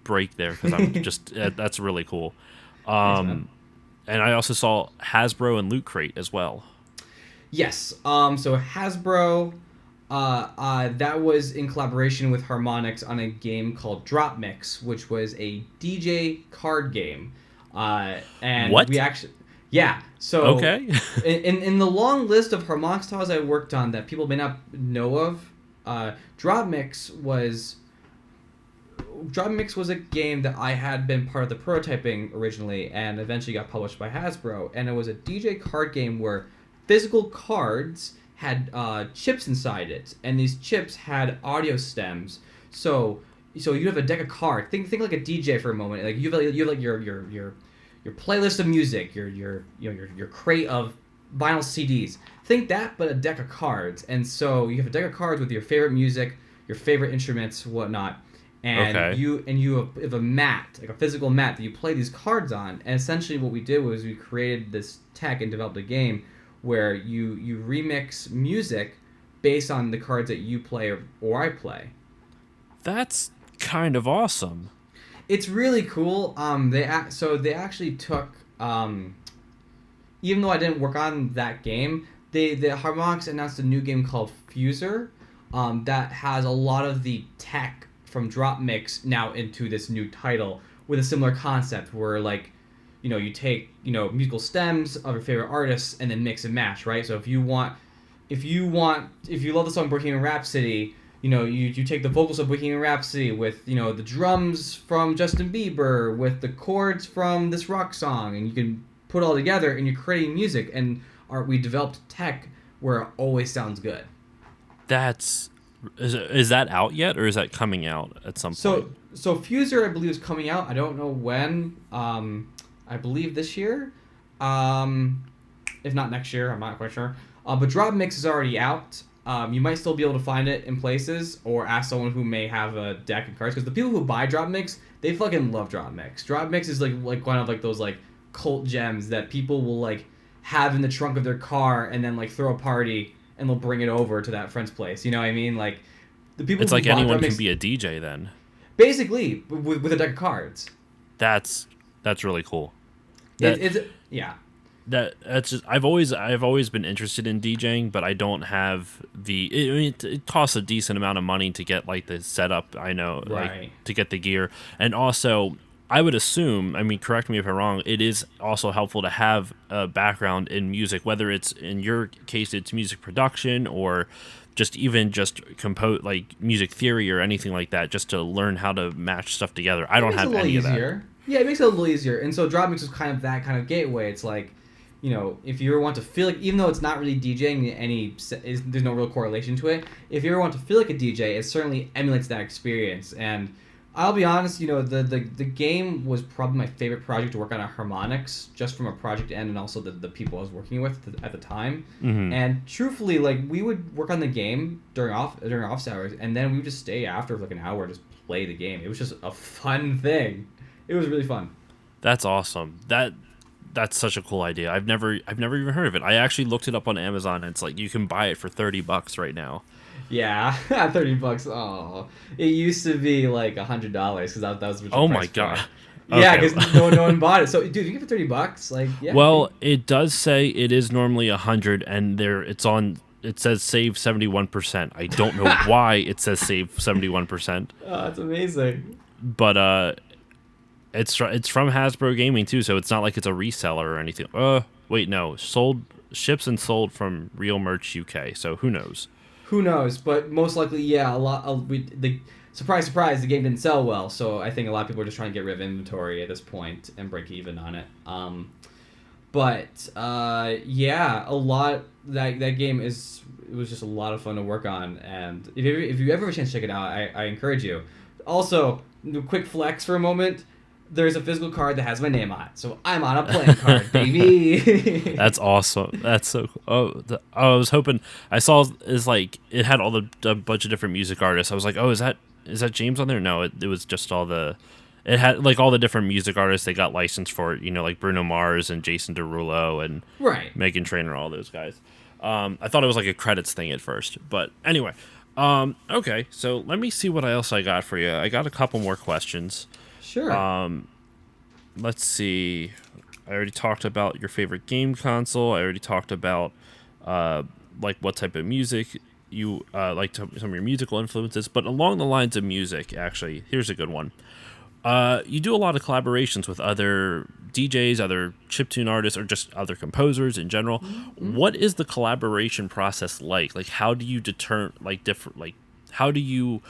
break there because I'm just that's really cool. And I also saw Hasbro and Loot Crate as well. Yes. So Hasbro. That was in collaboration with Harmonix on a game called Drop Mix, which was a DJ card game. And what? We actually, yeah. So okay. in the long list of Harmonix titles I worked on that people may not know of, Drop Mix was a game that I had been part of the prototyping originally, and eventually got published by Hasbro. And it was a DJ card game where physical cards had chips inside it, and these chips had audio stems. So you have a deck of cards. Think like a DJ for a moment. Like you have like your playlist of music, your crate of vinyl CDs. Think that, but a deck of cards. And so you have a deck of cards with your favorite music, your favorite instruments, whatnot. and Okay. you have a mat, like a physical mat that you play these cards on. And essentially, what we did was we created this tech and developed a game where you remix music based on the cards that you play or I play. That's kind of awesome. It's really cool. They actually took even though I didn't work on that game, the Harmonix announced a new game called Fuser, that has a lot of the tech from Drop Mix now into this new title with a similar concept where like, you take musical stems of your favorite artists and then mix and match, right? So if you love the song Bohemian Rhapsody, you take the vocals of Bohemian Rhapsody with the drums from Justin Bieber with the chords from this rock song, and you can put it all together and you're creating music. And we developed tech where it always sounds good. Is that out yet, or is that coming out at some point? So Fuser, I believe, is coming out. I don't know when. I believe this year. If not next year, I'm not quite sure. But Drop Mix is already out. You might still be able to find it in places, or ask someone who may have a deck of cards. Because the people who buy Drop Mix, they fucking love Drop Mix. Drop Mix is like one of like those like cult gems that people will like have in the trunk of their car and then like throw a party and they'll bring it over to that friend's place. You know what I mean? Like the people. It's who like bought anyone Drop can Mix, be a DJ then. basically with a deck of cards. That's really cool. Yeah. That's just I've always been interested in DJing, but I don't have it costs a decent amount of money to get like the setup. I know, Right. like to get the gear, and also I would assume, I mean, correct me if I'm wrong, it is also helpful to have a background in music, whether it's in your case it's music production or just compose like music theory or anything like that, just to learn how to match stuff together. I don't have any of that. Yeah, it makes it a little easier. And so Drop Mix is kind of that kind of gateway. It's like, if you ever want to feel like, even though it's not really DJing, there's no real correlation to it. If you ever want to feel like a DJ, it certainly emulates that experience. And I'll be honest, the game was probably my favorite project to work on at Harmonix, just from a project end and also the people I was working with at the time. Mm-hmm. And truthfully, like we would work on the game during office hours, and then we would just stay after for like an hour and just play the game. It was just a fun thing. It was really fun. That's awesome. That's such a cool idea. I've never even heard of it. I actually looked it up on Amazon, and it's like you can buy it for $30 right now. Yeah, $30. Oh, it used to be like $100 because that was the Oh price my god! point. Yeah, Okay. because no one bought it. So, dude, if you give it $30, like, yeah. Well, it does say it is normally 100, and it says save 71%. I don't know why it says save 71%. Oh, that's amazing. But it's from Hasbro Gaming too, so it's not like it's a reseller or anything. Wait, no, ships and sold from Real Merch UK. So who knows? Who knows? But most likely, yeah. Surprise, surprise, the game didn't sell well. So I think a lot of people are just trying to get rid of inventory at this point and break even on it. Yeah, a lot that game it was just a lot of fun to work on. And if you ever have a chance to check it out, I encourage you. Also, quick flex for a moment. There's a physical card that has my name on it, so I'm on a playing card, baby. That's awesome. That's so cool. I was hoping I saw is like it had all a bunch of different music artists. I was like, oh, is that James on there? No, it was just it had like all the different music artists they got licensed for, like Bruno Mars and Jason Derulo and Right. Meghan Trainor, all those guys. I thought it was like a credits thing at first, but anyway. Okay, so let me see what else I got for you. I got a couple more questions. Sure. Let's see. I already talked about your favorite game console. I already talked about like what type of music you like, some of your musical influences. But along the lines of music, actually, here's a good one. You do a lot of collaborations with other DJs, other chiptune artists, or just other composers in general. Mm-hmm. What is the collaboration process like? Like, how do you how do you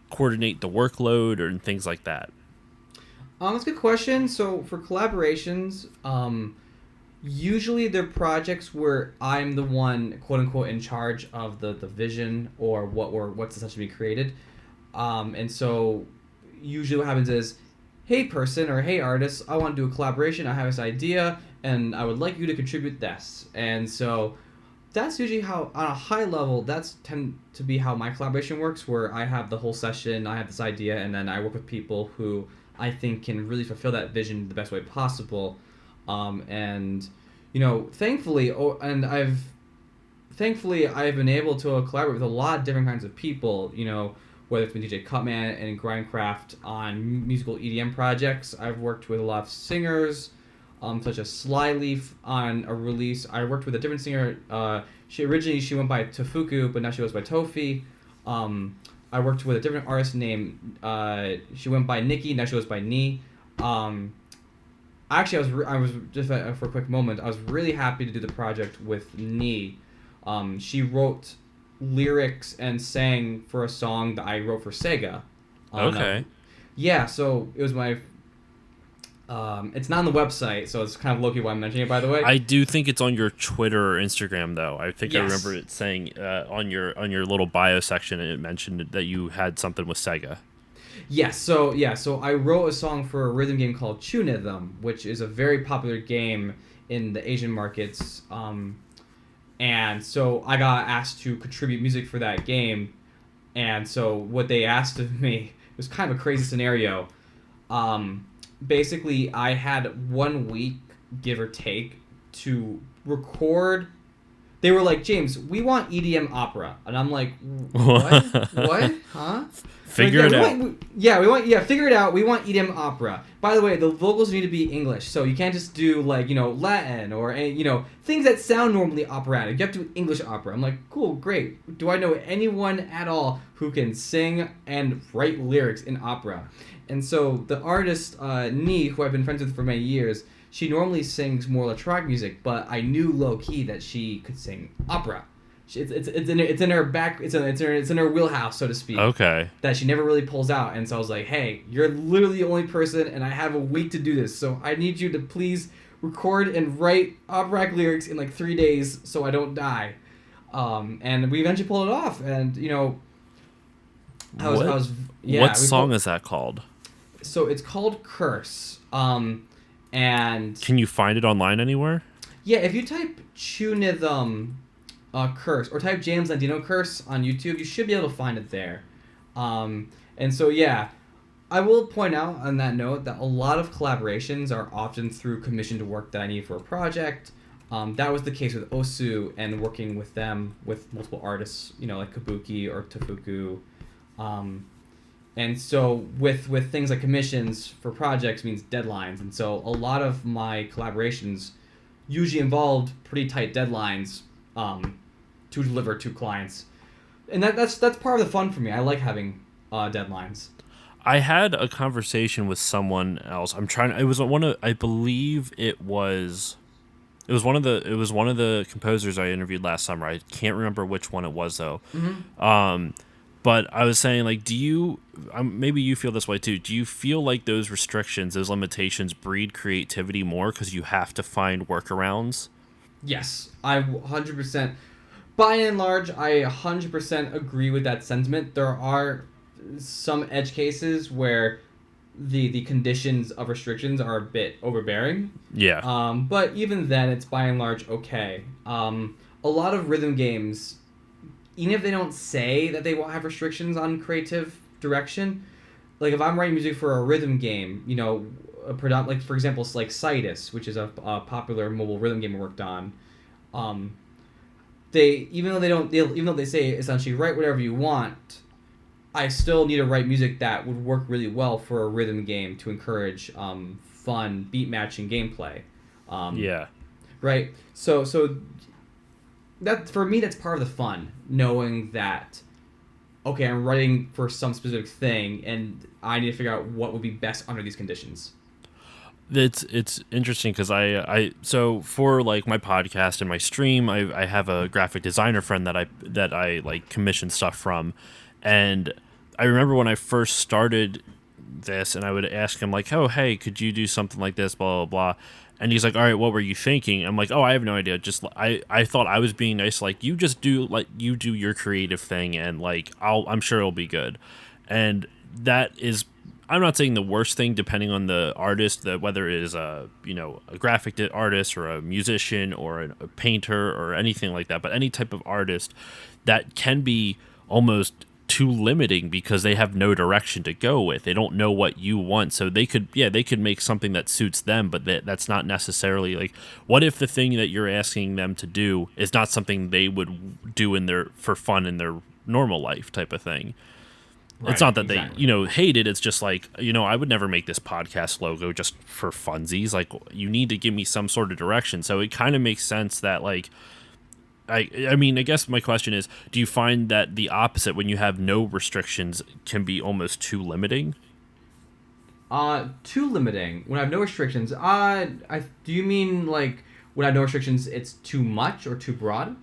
coordinate the workload and things like that? That's a good question. So for collaborations, usually they're projects where I'm the one, quote unquote, in charge of the vision or what's essentially being created. And so usually what happens is, hey person or hey artist, I want to do a collaboration. I have this idea and I would like you to contribute this. And so that's usually how, on a high level, that's tend to be how my collaboration works, where I have the whole session, I have this idea, and then I work with people who I think can really fulfill that vision the best way possible. And, thankfully, I've been able to collaborate with a lot of different kinds of people, whether it's been DJ Cutman and Grindcraft on musical EDM projects. I've worked with a lot of singers, such as Slyleaf on a release. I worked with a different singer. She went by Tofuku, but now she goes by Tofi. I worked with a different artist named. She went by Nikki. Now she goes by Ni. Actually, I was just for a quick moment. I was really happy to do the project with Ni. She wrote lyrics and sang for a song that I wrote for Sega. Okay. Yeah, so it was my. It's not on the website, so it's kind of low-key why I'm mentioning it, by the way. I do think it's on your Twitter or Instagram, though. I think Yes. I remember it saying on your little bio section, it mentioned that you had something with Sega. Yes, so I wrote a song for a rhythm game called Tunithm, which is a very popular game in the Asian markets. And so I got asked to contribute music for that game. And so what they asked of me was kind of a crazy scenario. Basically, I had 1 week, give or take, to record. They were like, James, we want EDM opera. And I'm like, what? What? Huh? Figure it out. Figure it out. We want EDM opera. By the way, the vocals need to be English, so you can't just do, Latin or, things that sound normally operatic. You have to do English opera. I'm like, cool, great. Do I know anyone at all who can sing and write lyrics in opera? And so the artist, Ni, who I've been friends with for many years, she normally sings more electronic music, but I knew low-key that she could sing opera. It's in her wheelhouse, so to speak. Okay. That she never really pulls out, and so I was like, "Hey, you're literally the only person, and I have a week to do this, so I need you to please record and write operatic lyrics in 3 days, so I don't die." And we eventually pulled it off, and What song is that called? So it's called Curse. And can you find it online anywhere? Yeah, if you type Tunithm Curse or type James Landino Curse on YouTube, you should be able to find it there. And so I will point out on that note that a lot of collaborations are often through commissioned work that I need for a project. That was the case with Osu and working with them with multiple artists, like Kabuki or Tofuku. And so with things like commissions for projects means deadlines. And so a lot of my collaborations usually involved pretty tight deadlines to deliver to clients. And that's part of the fun for me. I like having deadlines. I had a conversation with someone else. It was one of the composers I interviewed last summer. I can't remember which one it was though. Mm-hmm. But I was saying, do you, maybe you feel this way too, do you feel like those restrictions, those limitations breed creativity more because you have to find workarounds? Yes, I 100%. By and large, I 100% agree with that sentiment. There are some edge cases where the conditions of restrictions are a bit overbearing. Yeah. But even then, it's by and large okay. A lot of rhythm games, even if they don't say that they won't have restrictions on creative direction, if I'm writing music for a rhythm game, for example, like Citus, which is a popular mobile rhythm game I worked on, even though they say essentially write whatever you want, I still need to write music that would work really well for a rhythm game to encourage fun beat matching gameplay. Yeah. Right. So that, for me, that's part of the fun, knowing that, okay, I'm writing for some specific thing, and I need to figure out what would be best under these conditions. It's interesting because so for my podcast and my stream, I have a graphic designer friend that I commission stuff from, and I remember when I first started this, and I would ask him oh, hey, could you do something like this, blah blah blah. And he's like, all right, what were you thinking? I'm like, oh, I have no idea. Just I thought I was being nice. You just do you do your creative thing, and I'm sure it'll be good. And that is, I'm not saying the worst thing, depending on the artist, that whether it is a a graphic artist or a musician or a painter or anything like that, but any type of artist that can be almost too limiting because they have no direction to go with. They don't know what you want, so they could make something that suits them, but that's not necessarily like. What if the thing that you're asking them to do is not something they would do for fun in their normal life type of thing? Right, it's not that exactly. they hate it. It's just like, I would never make this podcast logo just for funsies. Like, you need to give me some sort of direction. So it kind of makes sense that, like, I mean, I guess my question is, do you find that the opposite, when you have no restrictions, can be almost too limiting? Too limiting. When I have no restrictions, do you mean like when I have no restrictions, it's too much or too broad?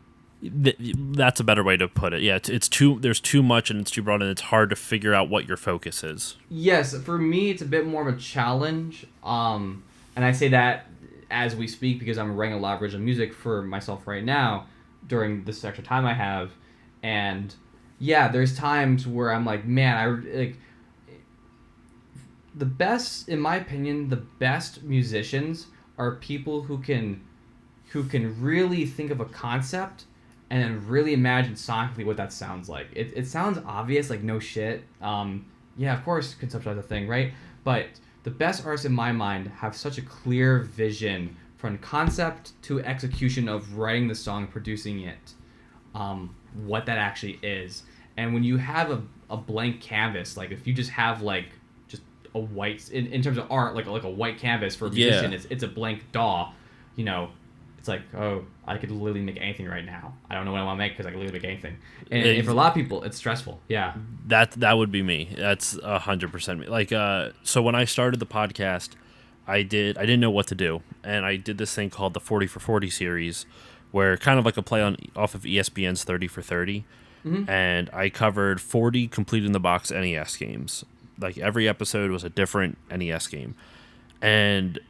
That's a better way to put it. Yeah, it's too. There's too much and it's too broad, and it's hard to figure out what your focus is. Yes, for me, it's a bit more of a challenge. And I say that as we speak because I'm writing a lot of original music for myself right now during this extra time I have, and yeah, there's times where I'm like, man, I like the best, in my opinion, the best musicians are people who can really think of a concept and then really imagine sonically what that sounds like. It sounds obvious, like no shit. Yeah, of course, conceptualize a thing, right? But the best artists in my mind have such a clear vision from concept to execution of writing the song, producing it, what that actually is. And when you have a blank canvas, like if you just have like just a white, in terms of art, like a white canvas for a musician, Yeah. it's a blank DAW, you know, it's like, oh, I could literally make anything right now. I don't know what I want to make because I can literally make anything. And for a lot of people, it's stressful. Yeah. That would be me. That's 100% me. Like, so when I started the podcast, I didn't know what to do, and I did this thing called the 40 for 40 series, where kind of like a play on off of ESPN's 30 for 30, and I covered 40 complete in the box NES games. Like every episode was a different NES game, and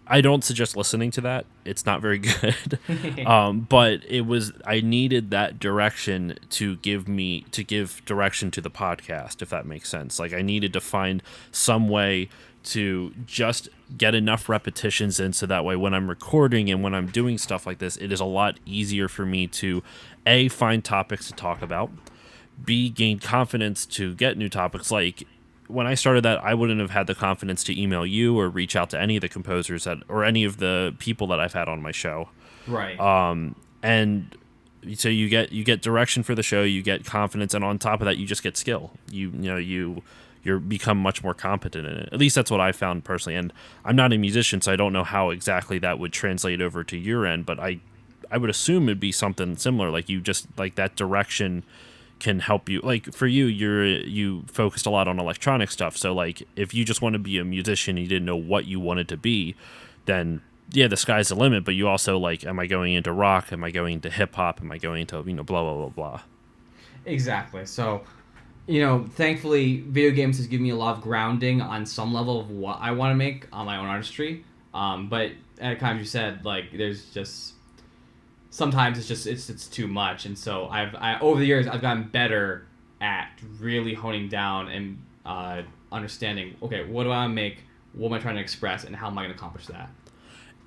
I don't suggest listening to that. It's not very good. But I needed that direction to give direction to the podcast, if that makes sense. Like I needed to find some way to just get enough repetitions in so that way when I'm recording and when I'm doing stuff like this, it is a lot easier for me to A, find topics to talk about, B, gain confidence to get new topics. Like when I started that, I wouldn't have had the confidence to email you or reach out to any of the composers or any of the people that I've had on my show. Right. And so you get direction for the show, you get confidence, and on top of that, you just get skill. You become much more competent in it. At least that's what I found personally. And I'm not a musician, so I don't know how exactly that would translate over to your end. But I would assume it'd be something similar. Like you just like that direction can help you. Like for you, you focused a lot on electronic stuff. So like if you just want to be a musician, and you didn't know what you wanted to be, then yeah, the sky's the limit. But you also like, am I going into rock? Am I going into hip hop? Am I going into blah blah blah blah. Exactly. So, thankfully, video games has given me a lot of grounding on some level of what I want to make on my own artistry. But at times you said like there's just sometimes it's too much, and so I over the years I've gotten better at really honing down and understanding. Okay, what do I make? What am I trying to express, and how am I going to accomplish that?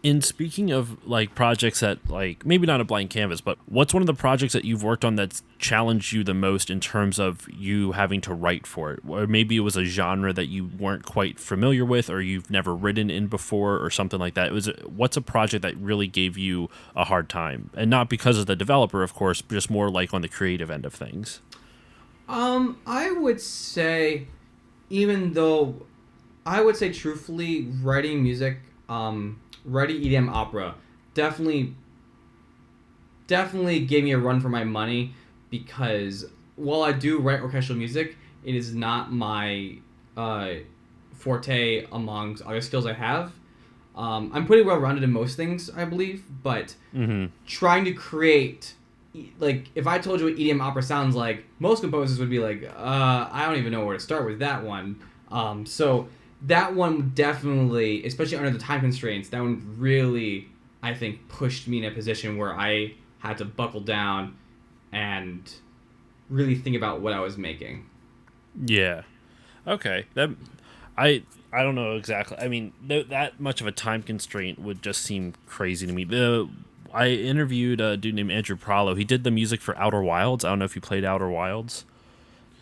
In speaking of like projects that like maybe not a blank canvas, but what's one of the projects that you've worked on that's challenged you the most in terms of you having to write for it? Or maybe it was a genre that you weren't quite familiar with, or you've never written in before, or something like that. What's a project that really gave you a hard time, and not because of the developer, of course, but just more like on the creative end of things? I would say, even though I would say truthfully, writing music, writing EDM opera definitely gave me a run for my money, because while I do write orchestral music, it is not my forte amongst other skills I have. I'm pretty well rounded in most things, I believe, but trying to create, like, if I told you what EDM opera sounds like, most composers would be like, I don't even know where to start with that one. So that one definitely, especially under the time constraints, that one really, I think, pushed me in a position where I had to buckle down and really think about what I was making. Yeah. Okay, I don't know exactly. I mean, that much of a time constraint would just seem crazy to me. I interviewed a dude named Andrew Pralo. He did the music for Outer Wilds. I don't know if you played Outer Wilds.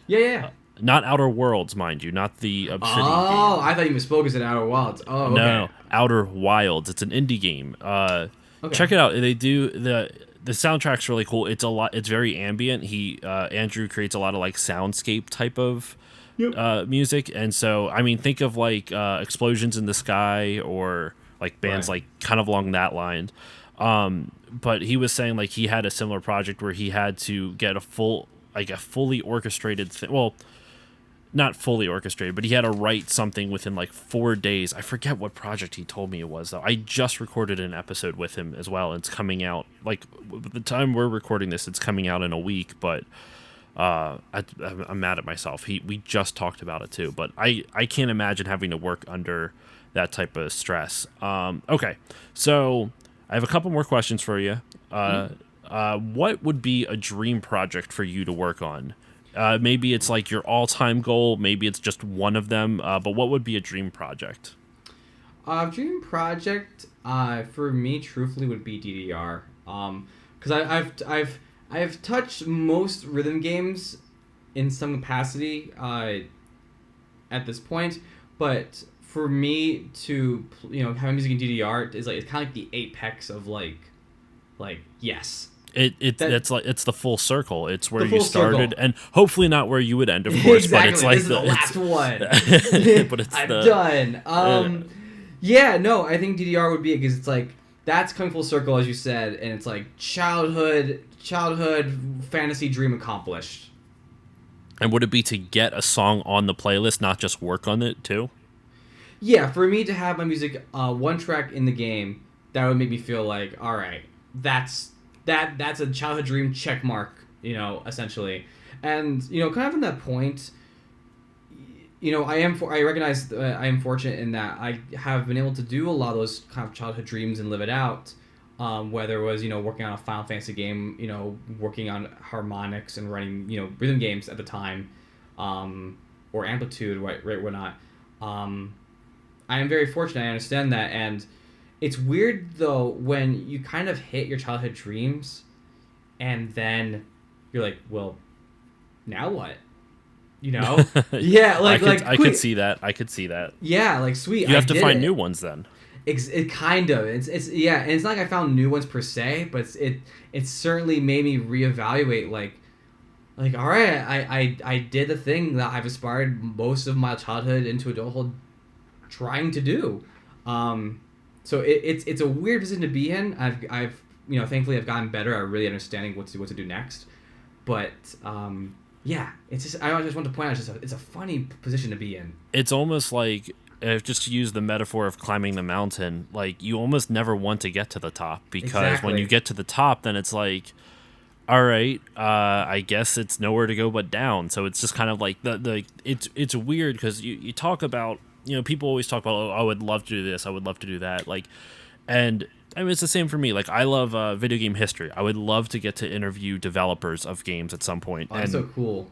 Yeah, yeah. Not Outer Worlds, mind you, not the Obsidian Oh, game. I thought you misspoke as in Outer Wilds. Oh, okay. No, Outer Wilds. It's an indie game. Okay. Check it out. They do the soundtrack's really cool. It's a lot. It's very ambient. Andrew creates a lot of like soundscape type of Yep. music, and so I mean, think of like Explosions in the Sky or like bands Right. like kind of along that line. But he was saying like he had a similar project where he had to get a fully orchestrated thing. Well, not fully orchestrated, but he had to write something within like 4 days. I forget what project he told me it was though. I just recorded an episode with him as well. It's coming out like the time we're recording this. It's coming out in a week, but I'm mad at myself. We just talked about it too, but I can't imagine having to work under that type of stress. Okay, so I have a couple more questions for you. What would be a dream project for you to work on? Maybe it's like your all-time goal. Maybe it's just one of them. But what would be a dream project? Dream project for me, truthfully, would be DDR. Because I've touched most rhythm games in some capacity at this point, but for me to have music in DDR is like it's kind of like the apex of like yes. It's the full circle. It's where The full you started, circle. and hopefully not where you would end, of course. Exactly. But it's like This is the last one. but it's I'm the done. Yeah, no, I think DDR would be it because it's like that's coming full circle as you said, and it's like childhood fantasy dream accomplished. And would it be to get a song on the playlist, not just work on it too? Yeah, for me to have my music one track in the game, that would make me feel like, all right, that's a childhood dream check mark, essentially. And kind of from that point, I recognize I am fortunate in that I have been able to do a lot of those kind of childhood dreams and live it out. Whether it was working on a Final Fantasy game, working on Harmonix and running rhythm games at the time, or Amplitude, right, whatnot. I am very fortunate. I understand that, and it's weird though when you kind of hit your childhood dreams, and then you're like, well, now what? Yeah, I could see that. I could see that. Yeah, like sweet. You have to find it. new ones then. It kind of it's yeah, and it's not like I found new ones per se, but it certainly made me reevaluate like all right, I did the thing that I've aspired most of my childhood into adulthood trying to do. So it's a weird position to be in. I've thankfully I've gotten better at really understanding what to do next, but yeah, it's just I just want to point out it's a funny position to be in. It's almost like just to use the metaphor of climbing the mountain, like you almost never want to get to the top because when you get to the top, then it's like, all right, I guess it's nowhere to go but down. So it's just kind of like it's weird because you talk about people always talk about I would love to do this, I would love to do that, and I mean it's the same for me. Like I love video game history. I would love to get to interview developers of games at some point. Oh, that's so cool.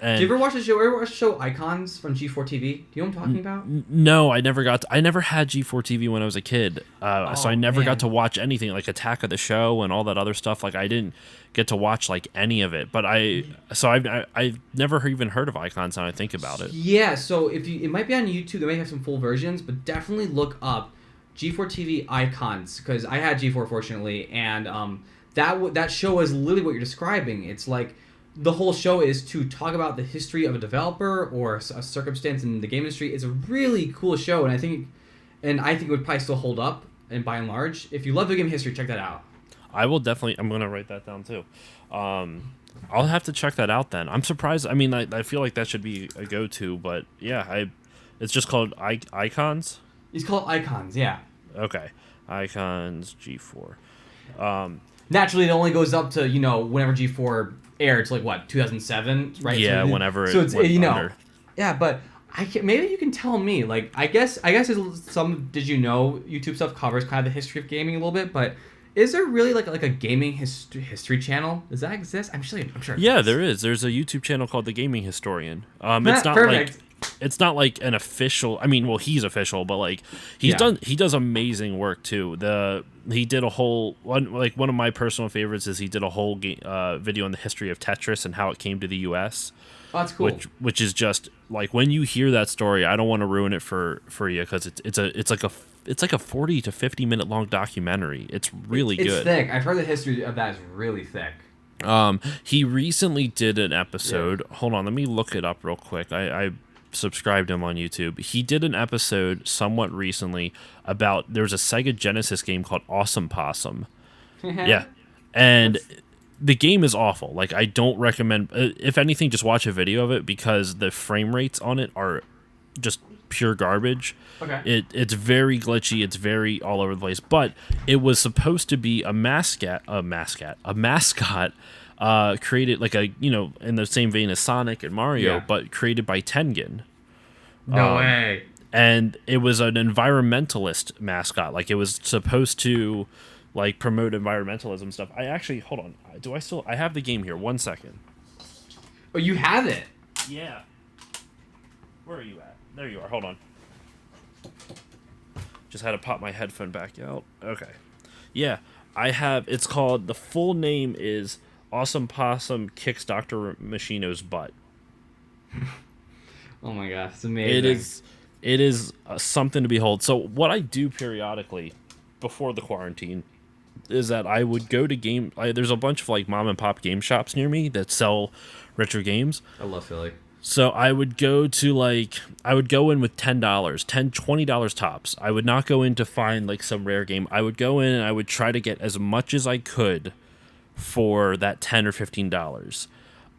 And do you ever watch the show Icons from G4 TV? Do you know what I'm talking about? No, I never had G4 TV when I was a kid, so I never got to watch anything like Attack of the Show and all that other stuff. Like I didn't get to watch like any of it, but I've never even heard of Icons now I think about it. Yeah, so it might be on YouTube. They may have some full versions, but definitely look up G4 TV Icons because I had G4 fortunately, and that show is literally what you're describing. It's like the whole show is to talk about the history of a developer or a circumstance in the game industry. It's a really cool show, and I think it would probably still hold up. And by and large, if you love video game history, check that out. I will definitely. I'm gonna write that down too. I'll have to check that out then. I'm surprised. I mean, I feel like that should be a go-to, but yeah, it's just called Icons. It's called Icons, yeah. Okay, Icons G4. Naturally, it only goes up to whenever G4 aired, it's like what 2007, right? Yeah, so whenever it so it's went under. Yeah, but maybe you can tell me. Like, I guess some YouTube stuff covers kind of the history of gaming a little bit, but is there really like a gaming history channel? Does that exist? I'm sure. Yeah, there is. There's a YouTube channel called The Gaming Historian. It's not perfect. it's not like an official. I mean, well, he's official, but like Yeah. he does amazing work too. He did a whole one, like one of my personal favorites is he did a whole video on the history of Tetris and how it came to the U.S. Oh, that's cool. Which is just like when you hear that story, I don't want to ruin it for you because it's like a 40 to 50 minute long documentary. It's really It's good. thick. I've heard the history of that is really thick. He recently did an episode. Yeah. Hold on, let me look it up real quick. I subscribed him on YouTube. He did an episode somewhat recently about there's a Sega Genesis game called Awesome Possum. Yeah, and the game is awful. Like I don't recommend. If anything, just watch a video of it because the frame rates on it are just pure garbage. Okay. It's very glitchy. It's very all over the place. But it was supposed to be a mascot. Created like a in the same vein as Sonic and Mario, Yeah. but created by Tengen. No way. And it was an environmentalist mascot. Like it was supposed to like promote environmentalism stuff. I actually hold on. I have the game here. 1 second. Oh, you have it. Yeah. Where are you at? There you are. Hold on. Just had to pop my headphone back out. Okay. Yeah, I have. It's called. The full name is Awesome Possum Kicks Dr. Machino's Butt. Oh my gosh, it's amazing. It is something to behold. So what I do periodically before the quarantine is that I would go to there's a bunch of like mom and pop game shops near me that sell retro games. I love Philly. So I would go in with $10, $20 tops. I would not go in to find like some rare game. I would go in and I would try to get as much as I could for that $10 or $15.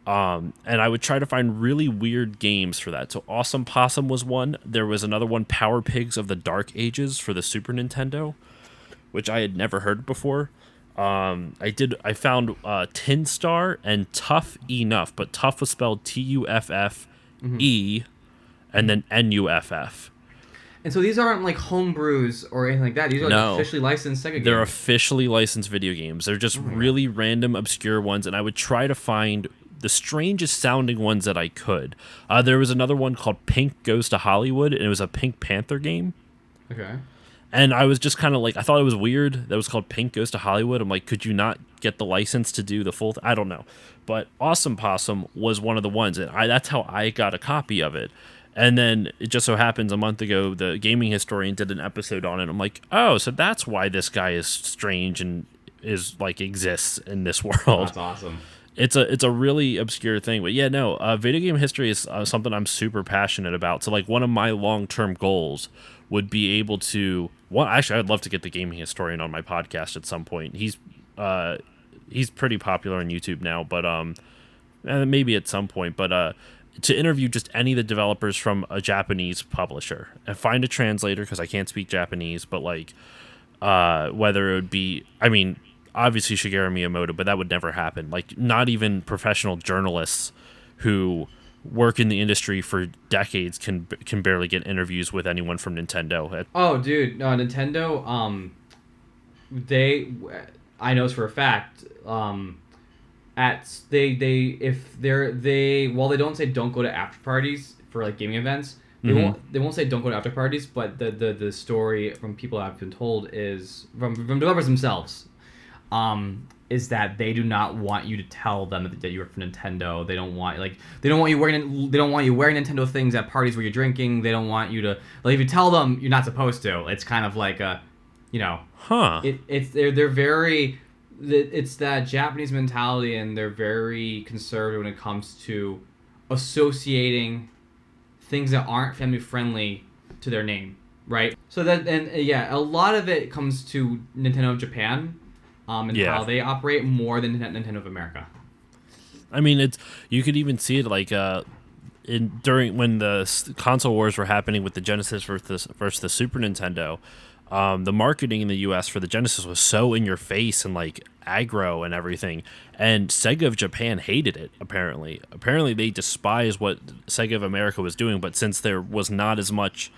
And I would try to find really weird games for that. So Awesome Possum was one. There was another one, Power Pigs of the Dark Ages for the Super Nintendo, which I had never heard before. I found Tin Star and Tough Enough, but Tough was spelled TUFFE and then NUFF. And so these aren't like homebrews or anything like that. These are like officially licensed Sega games. They're officially licensed video games. They're just really random, obscure ones, and I would try to find the strangest sounding ones that I could. There was another one called Pink Goes to Hollywood, and it was a Pink Panther game. Okay. And I was just kind of like, I thought it was weird that it was called Pink Goes to Hollywood. I'm like, could you not get the license to do the full I don't know. But Awesome Possum was one of the ones, and that's how I got a copy of it. And then it just so happens a month ago, the gaming historian did an episode on it. I'm like, oh, so that's why this guy is strange and is like exists in this world. Oh, that's awesome. It's a really obscure thing, but yeah, no, video game history is something I'm super passionate about. So like one of my long-term goals would be able to actually I'd love to get the gaming historian on my podcast at some point. He's pretty popular on YouTube now, but maybe at some point, but to interview just any of the developers from a Japanese publisher and find a translator because I can't speak Japanese, but like whether it would be, I mean, obviously Shigeru Miyamoto, but that would never happen. Like not even professional journalists who work in the industry for decades can barely get interviews with anyone from Nintendo. Oh, dude, no, Nintendo. I know this for a fact. While they don't say don't go to after parties for like gaming events, they won't say don't go to after parties, but the story from people I've been told is from developers themselves, is that they do not want you to tell them that you work for Nintendo. They don't want you wearing Nintendo things at parties where you're drinking. They don't want you to, like, if you tell them you're not supposed to. It's kind of like a, they're very. It's that Japanese mentality, and they're very conservative when it comes to associating things that aren't family friendly to their name, right? So that, and a lot of it comes to Nintendo of Japan, and how they operate more than Nintendo of America. I mean, you could even see it like during when the console wars were happening with the Genesis versus the Super Nintendo. The marketing in the U.S. for the Genesis was so in your face and like aggro and everything, and Sega of Japan hated it. Apparently they despised what Sega of America was doing. But since there was not as much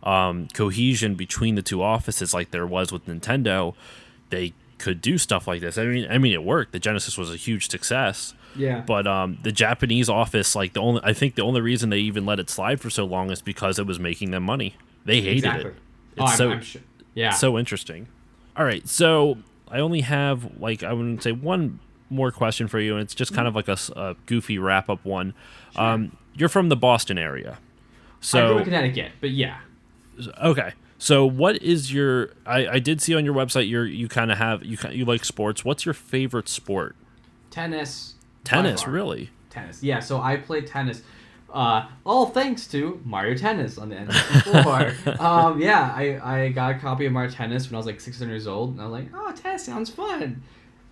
cohesion between the two offices like there was with Nintendo, they could do stuff like this. I mean, it worked. The Genesis was a huge success. Yeah. But the Japanese office, like I think the only reason they even let it slide for so long is because it was making them money. They hated Exactly. it. Oh, It's I'm sure. Yeah. so interesting. All right, so I only have like I would say one more question for you, and it's just kind of like a goofy wrap up one. Sure. You're from the Boston area, I grew up in so Connecticut, but yeah. okay. So what is your? I did see on your website you kind of have you like sports. What's your favorite sport? Tennis. By Tennis, far. really? Tennis. Yeah, so I played tennis. All thanks to Mario Tennis on the N64. Yeah, I got a copy of Mario Tennis when I was like 6 years old, and I was like, oh, tennis sounds fun.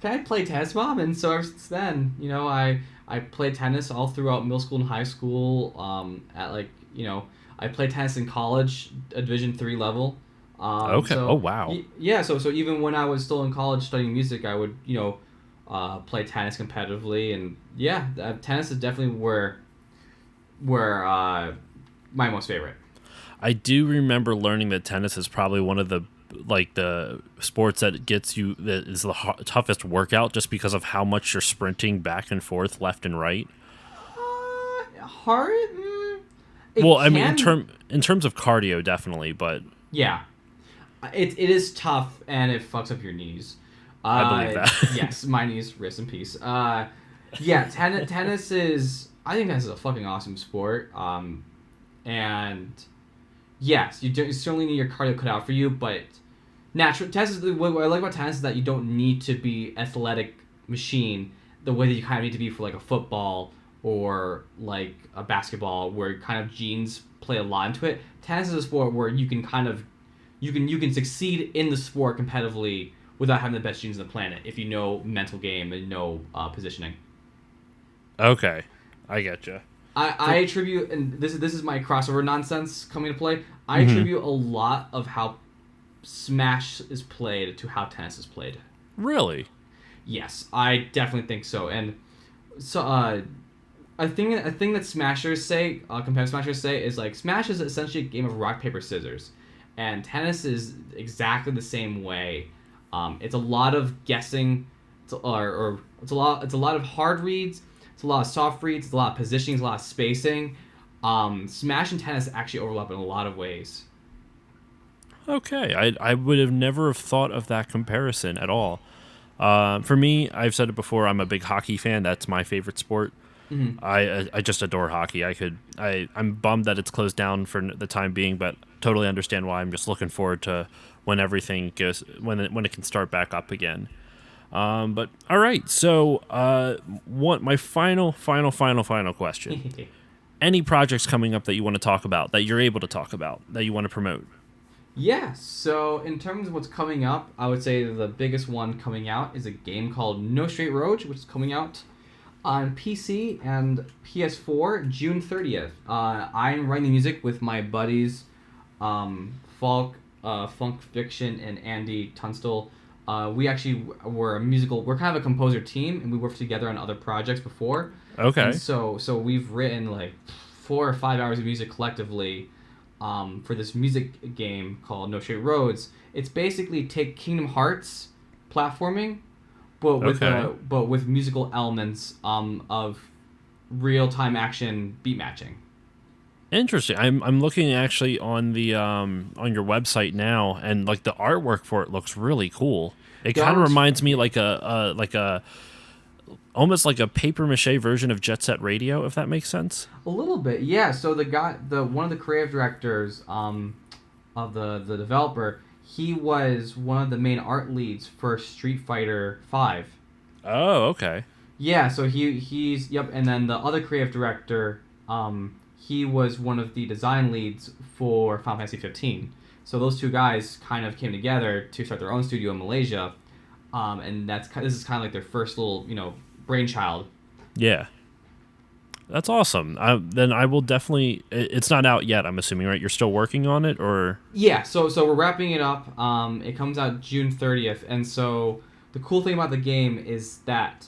Can I play tennis, Mom? And so ever since then, I played tennis all throughout middle school and high school. I played tennis in college, a Division III level. Okay. Oh wow. Yeah, so even when I was still in college studying music, I would play tennis competitively, and yeah, tennis is definitely where my most favorite. I do remember learning that tennis is probably one of the sports that that is the toughest workout just because of how much you're sprinting back and forth left and right. Hard. Well, I mean in terms of cardio, definitely, but yeah, it is tough and it fucks up your knees. I believe that. Yes, my knees, rest in peace. Yeah, tennis is. I think tennis is a fucking awesome sport. And yes, you certainly need your cardio cut out for you, but tennis is what I like about tennis is that you don't need to be athletic machine the way that you kind of need to be for like a football or like a basketball, where kind of genes play a lot into it. Tennis is a sport where you can kind of you can succeed in the sport competitively without having the best genes on the planet if you know mental game and know positioning. Okay, I getcha. I attribute, and this is my crossover nonsense coming to play. I attribute a lot of how Smash is played to how tennis is played. Really? Yes, I definitely think so. And so a thing that Smashers say, competitive Smashers say, is like Smash is essentially a game of rock paper scissors, and tennis is exactly the same way. It's a lot of guessing, it's a lot of hard reads. It's a lot of soft reads, it's a lot of positioning, it's a lot of spacing. Smash and tennis actually overlap in a lot of ways. Okay, I would have never have thought of that comparison at all. For me, I've said it before. I'm a big hockey fan. That's my favorite sport. Mm-hmm. I just adore hockey. I'm bummed that it's closed down for the time being, but totally understand why. I'm just looking forward to when everything goes when it can start back up again. But all right, so my final question. Any projects coming up that you want to talk about, that you're able to talk about, that you want to promote? Yeah, so in terms of what's coming up, I would say the biggest one coming out is a game called No Straight Road, which is coming out on PC and PS4 June 30th. I'm writing the music with my buddies Funk Fiction and Andy Tunstall. We actually we're kind of a composer team, and we worked together on other projects before. Okay. And so we've written like 4 or 5 hours of music collectively for this music game called No Straight Roads. It's basically take Kingdom Hearts platforming, but with musical elements of real time action beat matching. Interesting. I'm looking actually on the on your website now, and like the artwork for it looks really cool. It kind of reminds me like a almost like a paper mache version of Jet Set Radio, if that makes sense. A little bit, yeah. So one of the creative directors of the developer, he was one of the main art leads for Street Fighter V. Oh, okay. Yeah, so he's yep, and then the other creative director, he was one of the design leads for Final Fantasy 15. So those two guys kind of came together to start their own studio in Malaysia, and this is kind of like their first little brainchild. Yeah, that's awesome. Then I will definitely. It's not out yet, I'm assuming, right? You're still working on it, or? Yeah, so we're wrapping it up. It comes out June 30th, and so the cool thing about the game is that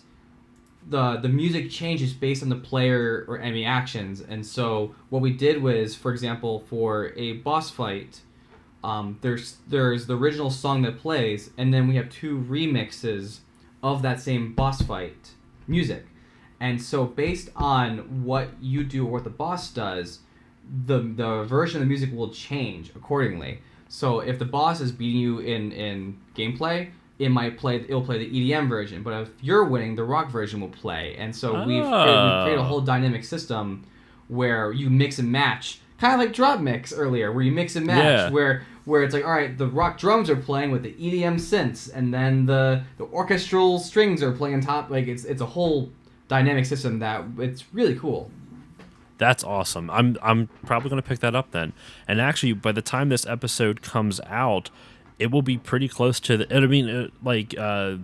the music changes based on the player or enemy actions. And so what we did was, for example, for a boss fight, there's the original song that plays, and then we have 2 remixes of that same boss fight music. And so based on what you do or what the boss does, the version of the music will change accordingly. So if the boss is beating you in gameplay, it'll play the EDM version. But if you're winning, the rock version will play. And so we've created a whole dynamic system where you mix and match, kind of like Drop Mix earlier, where you mix and match, where it's like, all right, the rock drums are playing with the EDM synths, and then the orchestral strings are playing on top. Like it's a whole dynamic system that it's really cool. That's awesome. I'm probably going to pick that up then. And actually, by the time this episode comes out, it will be pretty close to the. I mean, I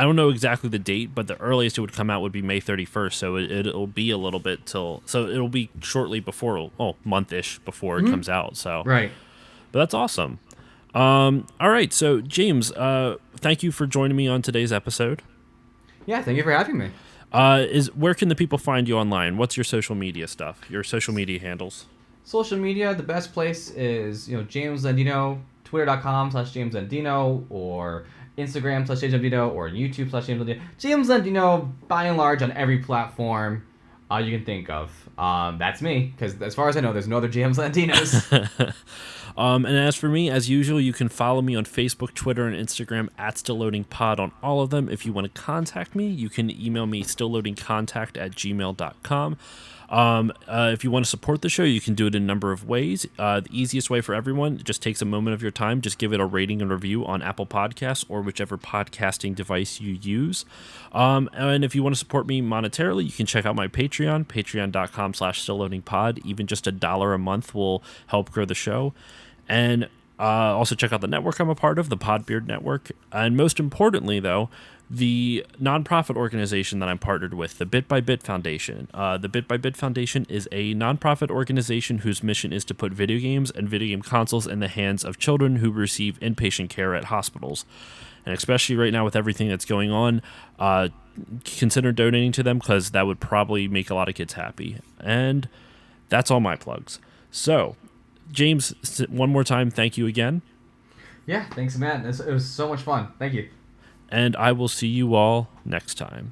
don't know exactly the date, but the earliest it would come out would be May 31st. So it'll be a little bit till. So it'll be shortly before, month-ish before it comes out. So right. But that's awesome. All right. So James, thank you for joining me on today's episode. Yeah, thank you for having me. Where can the people find you online? What's your social media stuff? Your social media handles? Social media, the best place is James Landino, twitter.com/James Landino, or Instagram/James Landino, or YouTube/James Landino. James Landino, by and large, on every platform you can think of. That's me, because as far as I know, there's no other James Landinos. And as for me, as usual, you can follow me on Facebook, Twitter, and Instagram at StillLoadingPod on all of them. If you want to contact me, you can email me stillloadingcontact@gmail.com. If you want to support the show, you can do it in a number of ways. The easiest way for everyone, it just takes a moment of your time. Just give it a rating and review on Apple Podcasts or whichever podcasting device you use. And if you want to support me monetarily, you can check out my Patreon, patreon.com/stillloadingpod. Even just $1 a month will help grow the show. And also check out the network I'm a part of, the Podbeard Network. And most importantly, though, the nonprofit organization that I'm partnered with, the Bit by Bit Foundation. The Bit by Bit Foundation is a nonprofit organization whose mission is to put video games and video game consoles in the hands of children who receive inpatient care at hospitals. And especially right now with everything that's going on, consider donating to them, because that would probably make a lot of kids happy. And that's all my plugs. So, James, one more time, thank you again. Yeah, thanks, Matt. It was so much fun. Thank you. And I will see you all next time.